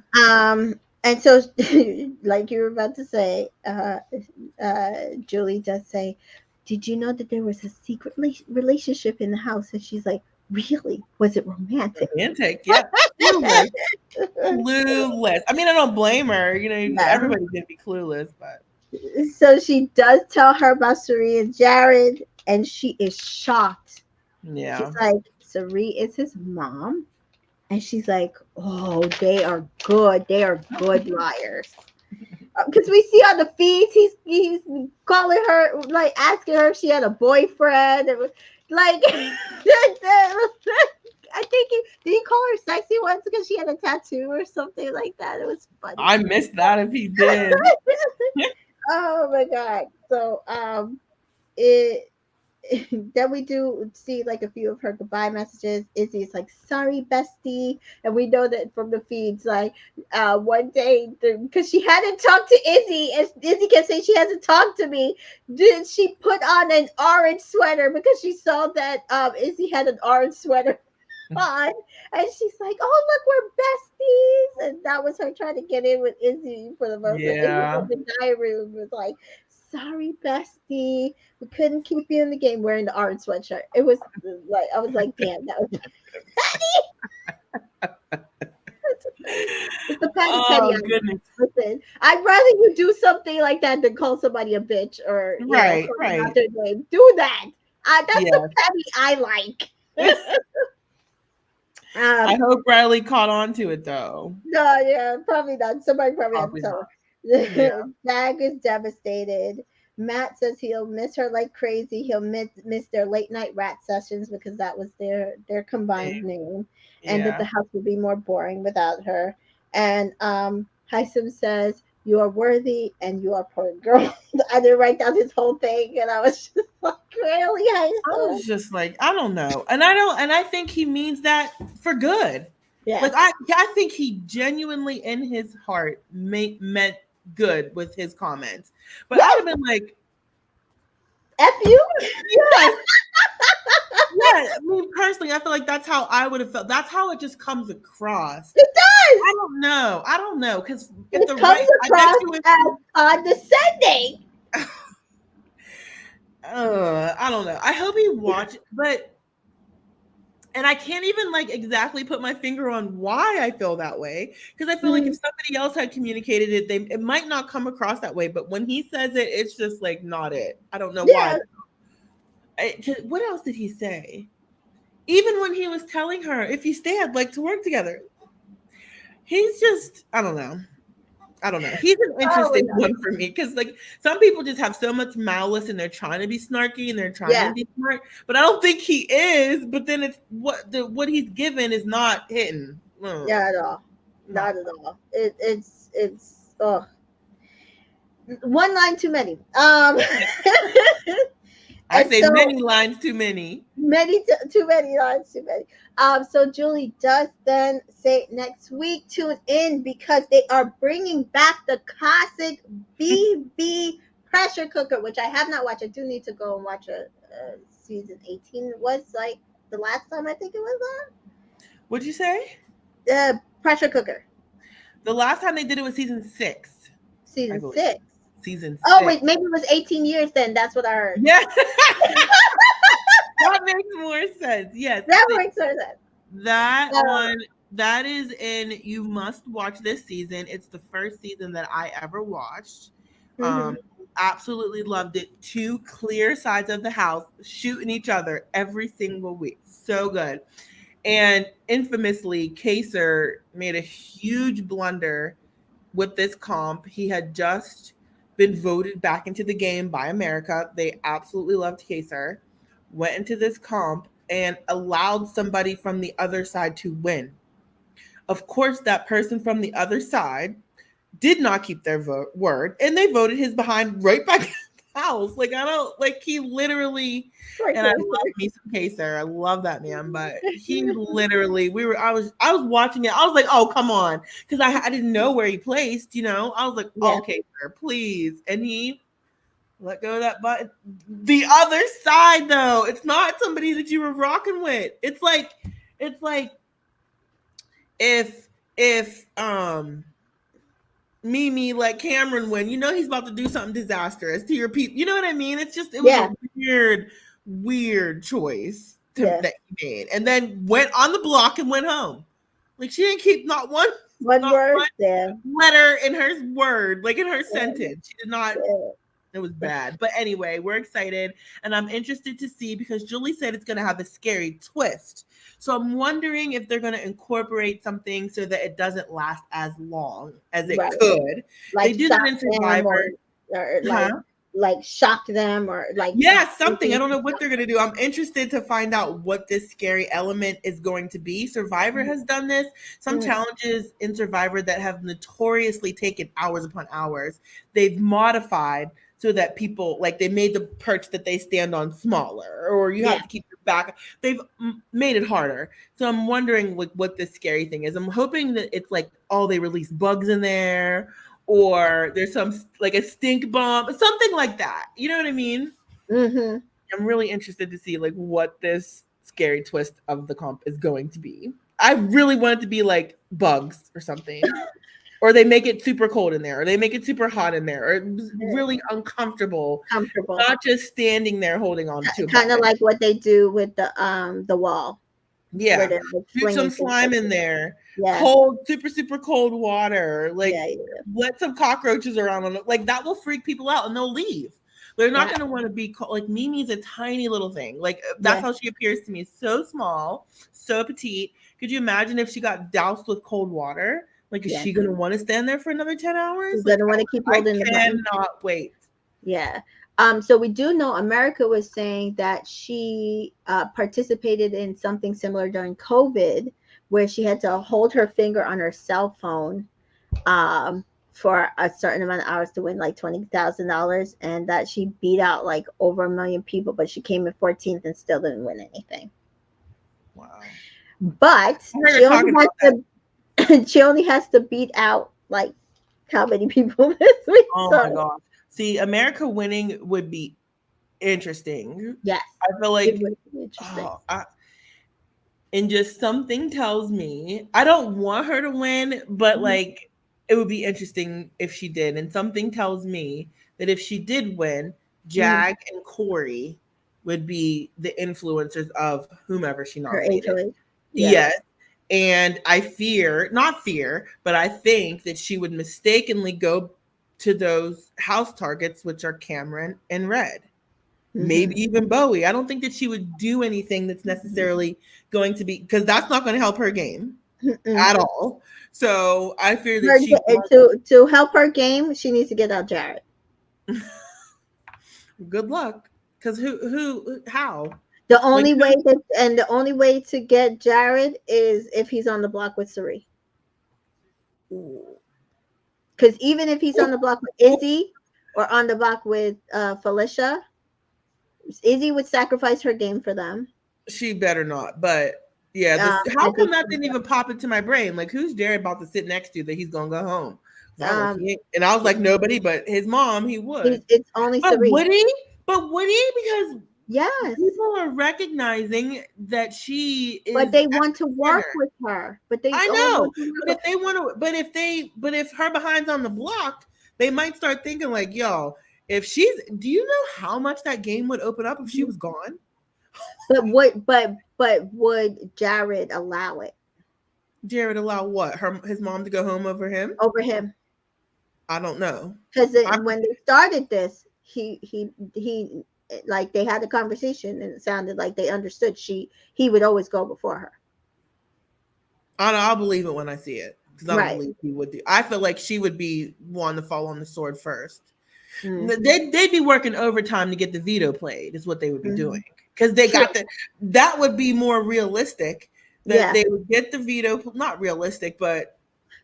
And so, like you were about to say, Julie does say, "Did you know that there was a secret relationship in the house?" And she's like, "Really? Was it romantic?" Romantic, yep. Clueless. Clueless. I mean, I don't blame her. You know, Yeah. everybody's gonna be clueless, but So she does tell her about Sari and Jared, and she is shocked. She's yeah. like, Sari is his mom. And she's like, oh, they are good. They are good liars. Because we see on the feeds, he's calling her, like asking her if she had a boyfriend. And, like, I think did he call her sexy once because she had a tattoo or something like that? It was funny. I missed that if he did. Oh my god. So it then we do see like a few of her goodbye messages. Izzy's like, sorry, bestie. And we know that from the feeds, like one day, because she hadn't talked to Izzy, and Izzy can say she hasn't talked to me, did she put on an orange sweater because she saw that Izzy had an orange sweater on, and she's like, "Oh, look, we're besties," and that was her trying to get in with Izzy for the most. And Izzy Yeah. in the diary room was like, "Sorry, bestie, we couldn't keep you in the game wearing the orange sweatshirt." It was like I was like, "Damn, that was petty." It's the petty Oh on goodness. Listen, I'd rather you do something like that than call somebody a bitch or Right, call them out right. their name. Do that. That's the Yeah. petty I like. I um, hope Riley caught on to it though. No, yeah, probably not. Somebody probably had to Probably tell not. Yeah. her. Dag is devastated. Matt says he'll miss her like crazy. He'll miss their late night rat sessions because that was their combined name, and that Yeah. the house would be more boring without her. And Hisam says, "You are worthy and you are poor girl." I didn't write down his whole thing, and I was just like, "Really, I Hisam?" was just like, I don't know. And I think he means that for good. Yeah. Like I think he genuinely in his heart meant good with his comments. But I Yes. would have been like, F you. yes, yeah. I mean, personally, I feel like that's how I would have felt. That's how it just comes across. It does. I don't know. I don't know. Because if It the comes right, I bet across you if as condescending. I don't know. I hope he watched, but and I can't even like exactly put my finger on why I feel that way because I feel like if Mm, somebody else had communicated it, it might not come across that way. But when he says it, it's just like not it. I don't know why. yeah, What else did he say? Even when he was telling her, "If you stay, I'd like to work together." He's just, I don't know. I don't know. He's an Oh interesting no. one for me because, like, some people just have so much malice and they're trying to be snarky and they're trying to Yeah. be smart, but I don't think he is. But then it's what he's given is not hitting. Yeah, at all. Not Not at all. It's oh, one line too many. I And say so many lines too many. too many lines too many. So Julie does then say next week tune in because they are bringing back the classic BB pressure cooker, which I have not watched. I do need to go and watch a season 18. It was like the last time I think it was What'd you say? on pressure cooker The last time they did it was season 6, I season believe. 6. Season Oh 6. wait, maybe it was 18 years then. That's what I heard. Yeah, that makes more sense. Yes, That makes sense. that Uh, one, that is in you must watch this season. It's the first season that I ever watched. Um mhm. Absolutely loved it. Two clear sides of the house shooting each other every single week. So good. And infamously, Kaser made a huge blunder with this comp. He had just been voted back into the game by America. They absolutely loved Kaser. Went into this comp and allowed somebody from the other side to win. Of course, that person from the other side did not keep their word, and they voted his behind right back in the house. Like, I don't like, he literally, Poor and I kid. love me some Kaser. I love that man, but he literally, I was watching it. I was like, oh come on, because I didn't know where he placed. I was like, Yeah. oh Kaser, please, and he let go of that button. The other side, though, it's not somebody that you were rocking with. It's like if Mimi let Cameron win, he's about to do something disastrous to your people. You know what I mean? It was a Yeah. weird choice Yeah. that he made, and then went on the block and went home. Like, she didn't keep One not word one there. letter in her word, like in her Yeah. sentence. She did not. Yeah. It was bad. But anyway, we're excited. And I'm interested to see because Julie said it's going to have a scary twist. So I'm wondering if they're going to incorporate something so that it doesn't last as long as it Right. could. They Like do that shock in them Survivor. or Huh? like shock them or like Yeah, something. I something. don't know what they're going to do. I'm interested to find out what this scary element is going to be. Survivor has done this. Some Mhm. challenges in Survivor that have notoriously taken hours upon hours, they've modified so that people, like, they made the perch that they stand on smaller, or you Yeah. have to keep your back. They've made it harder. So I'm wondering, like, what this scary thing is. I'm hoping that it's like, oh, they release bugs in there, or there's some, like, a stink bomb, something like that. You know what I mean? Mhm. I'm really interested to see, like, what this scary twist of the comp is going to be. I really want it to be like bugs or something, or they make it super cold in there, or they make it super hot in there, or really uncomfortable, Comfortable. not just standing there holding on to a Kind of button. like what they do with the wall where Yeah, they're like shoot some flinging things at slime in you. there, Yeah. cold, super super cold water, like, Yeah. Yeah. let some cockroaches around on it. Like, that will freak people out and they'll leave. They're not Yeah. going to want to be cold. Like, Mimi's a tiny little thing. Like, that's Yeah. how she appears to me. So small, so petite. Could you imagine if she got doused with cold water? Like, is Yeah. she going to want to stand there for another 10 hours? She's Like, gonna want to keep I holding the button. cannot wait. Yeah. So we do know America was saying that she participated in something similar during COVID, where she had to hold her finger on her cell phone um, for a certain amount of hours to win like $20,000, and that she beat out like over 1 million people, but she came in 14th and still didn't win anything. Wow. But I heard her talking about that. she only has to beat out like how many people this week? Oh my So gosh. See, America winning would be interesting. yes, I feel it like, would be interesting. oh, and just something tells me I don't want her to win, but, Mhm. like, it would be interesting if she did. And something tells me that if she did win, Mhm. Jag and Corey would be the influencers of whomever she Her nominated. HOH. Yeah. Yes. And I fear, not fear, but I think that she would mistakenly go to those house targets, which are Cameron and Red, maybe Hmm. even Bowie. I don't think that she would do anything that's necessarily going to be, because that's not going to help her game. Mm-mm. at all. So I fear that Her, she to help her game, she needs to get out Jared. good luck. Because how? The Like, only way who? that and the only way to get Jared is if he's on the block with Sari. Because even if he's on the block with Izzy or on the block with Felicia, Izzy would sacrifice her game for them. She better not. But yeah, this I how come think that didn't even pop into my brain? Like, who's Jared about to sit next to that he's gonna go home? 'Cause I was like, um, he ain't, and I was like, nobody but his mom. He would, it's only but Sari. would he? But would he? Because Yes, people are recognizing that she but is they at want to the work center. with her. But they I all know, want to but work. if they want to, but if her behind's on the block, they might start thinking like, yo, if she's, do you know how much that game would open up if she was gone? But would Jared allow it Jared allow what his mom to go home over him? over him? I don't know. Because I, when they started this, he like they had a conversation and it sounded like they understood he would always go before her. I'll believe it when I see it because I don't Right. believe he would do. I feel like she would be one to fall on the sword first. Mm-hmm. They'd be working overtime to get the veto played. Is what they would be Mm-hmm. doing because they True. got the. That would be more realistic. That Yeah. they would get the veto, not realistic, but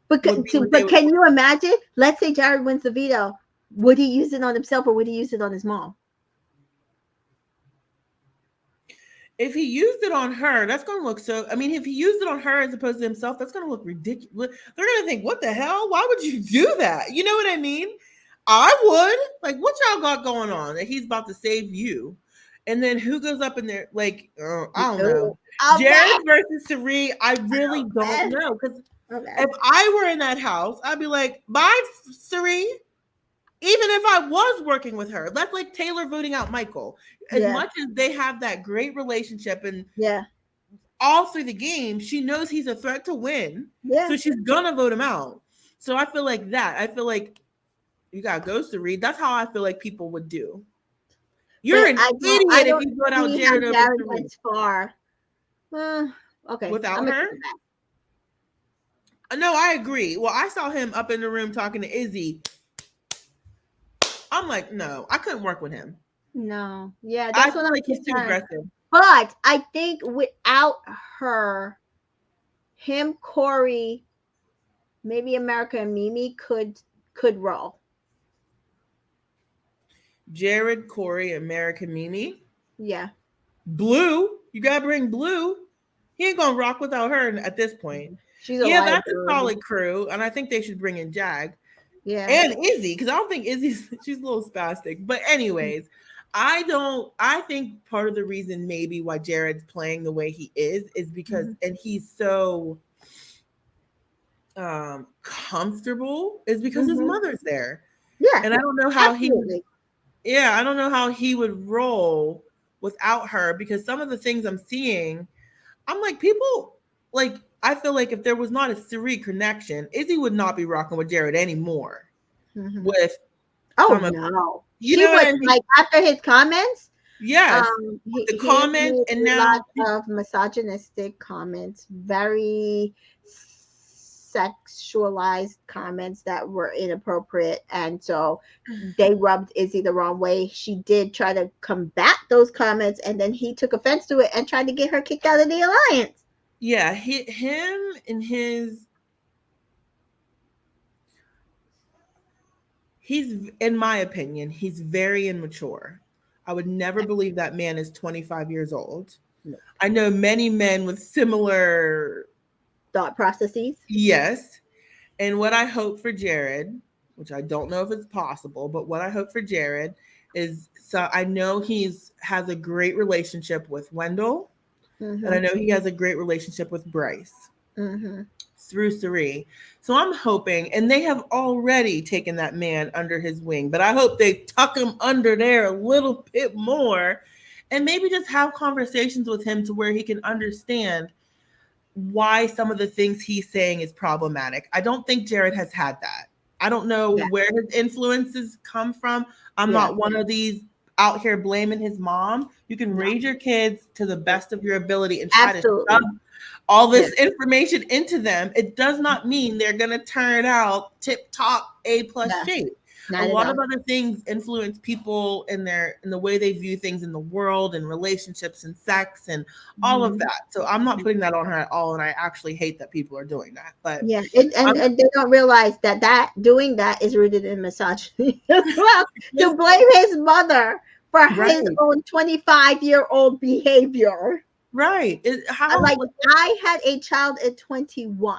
But would be what they would. can you imagine? Let's say Jared wins the veto. Would he use it on himself or would he use it on his mom? If he used it on her, that's going to look so. I mean, if he used it on her as opposed to himself, that's going to look ridiculous. They're going to think, "What the hell? Why would you do that?" You know what I mean? I would. Like, what y'all got going on? That he's about to save you, and then who goes up in there? Like, I don't Oh, know. I'm Jared back. versus Sari, I really don't Man. know because Okay. if I were in that house, I'd be like, "Bye, Sari." Even if I was working with her, that's like Taylor voting out Michael. As Yeah. much as they have that great relationship and Yeah. all through the game, she knows he's a threat to win. Yeah. So she's gonna vote him out. So I feel like that. I feel like you got ghosts to read. That's how I feel like people would do. You're But an I idiot if don't you vote out see how Jared over Jared Sari. gets far. Okay. I'm Without gonna take her? it back. No, I agree. Well, I saw him up in the room talking to Izzy. I'm like, no, I couldn't work with him. No. Yeah, I that's what feel I'm like he's too concerned. aggressive. But I think without her, him, Corey, maybe America and Mimi could roll. Jared, Corey, America, Mimi. Yeah. Blue, you gotta bring Blue. He ain't gonna rock without her at this point. She's a Yeah, that's a liability. solid crew, and I think they should bring in Jag Yeah. and Izzy because I don't think Izzy's she's a little spastic. But anyways, I don't. I think part of the reason maybe why Jared's playing the way he is because Mm-hmm. and he's so comfortable is because his Mm-hmm. mother's there, Yeah. and I don't know how he Absolutely. yeah, I don't know how he would roll without her because some of the things I'm seeing, I'm like, people like I feel like if there was not a Sari connection, Izzy would not be rocking with Jared anymore. Mm-hmm. With Oh some of no. you She know what would I mean? like after his comments. Yes. The He has comments made and a now lot of misogynistic comments, very sexualized comments that were inappropriate, and so they rubbed Izzy the wrong way. She did try to combat those comments, and then he took offense to it and tried to get her kicked out of the alliance. yeah, him and he's in my opinion, he's very immature. I would never believe that man is 25 years old. No. I know many men with similar Thought processes. yes. And what I hope for Jared, which I don't know if it's possible, but what I hope for Jared is so I know he's has a great relationship with Wendell, and I Mm-hmm. know he has a great relationship with Bryce Mm-hmm. through Sari. So I'm hoping, and they have already taken that man under his wing, but I hope they tuck him under there a little bit more and maybe just have conversations with him to where he can understand why some of the things he's saying is problematic. I don't think Jared has had that. I don't know Yeah. where his influences come from. I'm Yeah. not one of these. out here blaming his mom. You can No. raise your kids to the Yeah. best of your ability and try to shove Absolutely. all Yes. this information into them. It does not mean they're going to turn out tip top A plus Yeah. shape. A Not at lot of all. other things influence people in the way they view things in the world and relationships and sex and all of Mhm. that. So I'm not putting that on her at all, and I actually hate that people are doing that. But Yeah, I'm and they don't realize that doing that is rooted in misogyny as well. To just blame his mother for his right, own 25-year-old behavior. right. How Like, like I had a child at 21.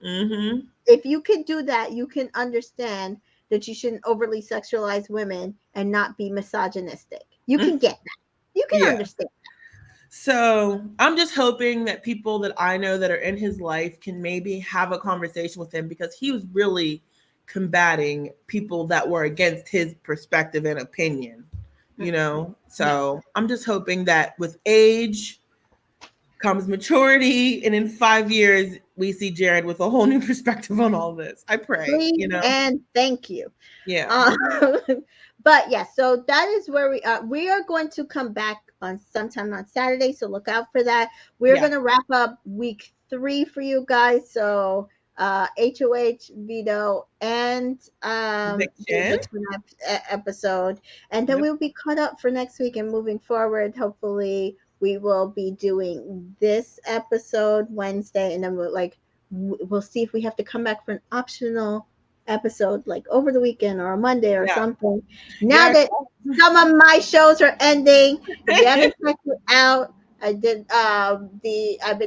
mm-hmm. If you can do that, you can understand that you shouldn't overly sexualize women and not be misogynistic. You can get that. You can Yeah. understand. So I'm just hoping that people that I know that are in his life can maybe have a conversation with him because he was really combating people that were against his perspective and opinion, Mm, you know? yeah. So I'm just hoping that with age comes maturity and in 5 years we see Jared with a whole new perspective on all this. I pray, Please you know? and thank you. Yeah. Um, but yeah, so that is where we are. We are going to come back on sometime on Saturday, so look out for that. We're Yeah. going to wrap up week 3 for you guys. So HOH, Veto, and the Eviction. eviction episode, and then Yep. we'll be caught up for next week and moving forward. Hopefully, we will be doing this episode Wednesday, and then we'll see if we have to come back for an optional episode like over the weekend or a Monday or Yeah. something. Now Yeah. that some of my shows are ending, if you haven't checked it out, I've been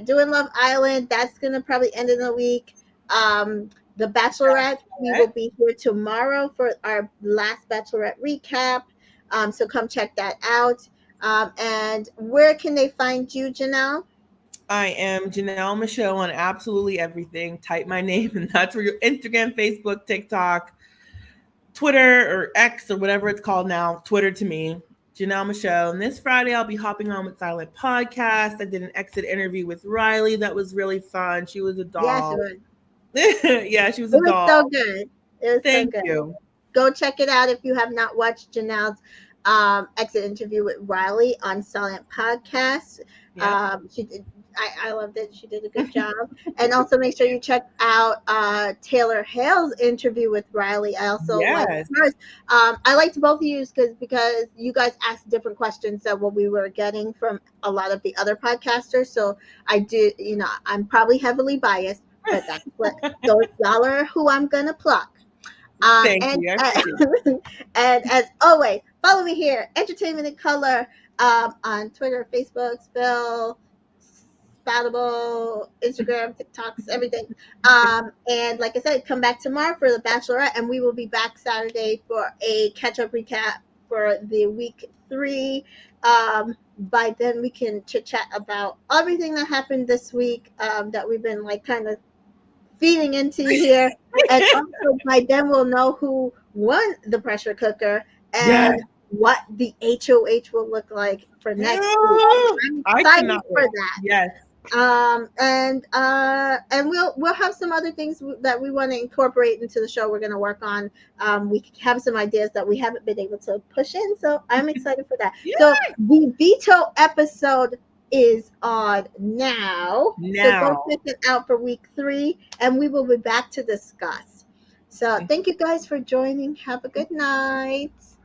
doing Love Island. That's gonna probably end in a week. The Bachelorette, we will be here tomorrow for our last Bachelorette recap. So come check that out. And where can they find you, Janelle? I am Janelle Michaud on absolutely everything. Type my name, and that's where your Instagram, Facebook, TikTok, Twitter, or X, or whatever it's called now. Twitter to me, Janelle Michaud. And this Friday, I'll be hopping on with Silent Podcast. I did an exit interview with Riley that was really fun. She was a Yes, doll. Yeah, she was a it was so doll. good. It was so Thank good. you. Go check it out if you have not watched Janelle's exit interview with Riley on Silent Podcast. Yep. She did. I loved it. She did a good job. And also make sure you check out Taylor Hale's interview with Riley. I also liked Yes. hers. I liked both of you because you guys asked different questions than what we were getting from a lot of the other podcasters. So I do, I'm probably heavily biased, but that's what those y'all are who I'm gonna pluck. Um, Thank and you. I appreciate it. and as always, follow me here, Entertainment in Color, on Twitter, Facebook, Spill, Spoutable, Instagram, TikToks, everything. And like I said, come back tomorrow for the Bachelorette, and we will be back Saturday for a catch-up recap for the week 3. By then, we can chit chat about everything that happened this week, that we've been like kind of feeding into here. And also by then we'll know who won the pressure cooker Yes. and what the HOH will look like for next week. I'm I excited cannot for wait. that. Yes. And we'll have some other things that we want to incorporate into the show we're going to work on. We have some ideas that we haven't been able to push in, so I'm excited for that. Yeah. So the veto episode is on now, so go Now. check it out for week 3, and we will be back to discuss. So thank you guys for joining. Have a good night.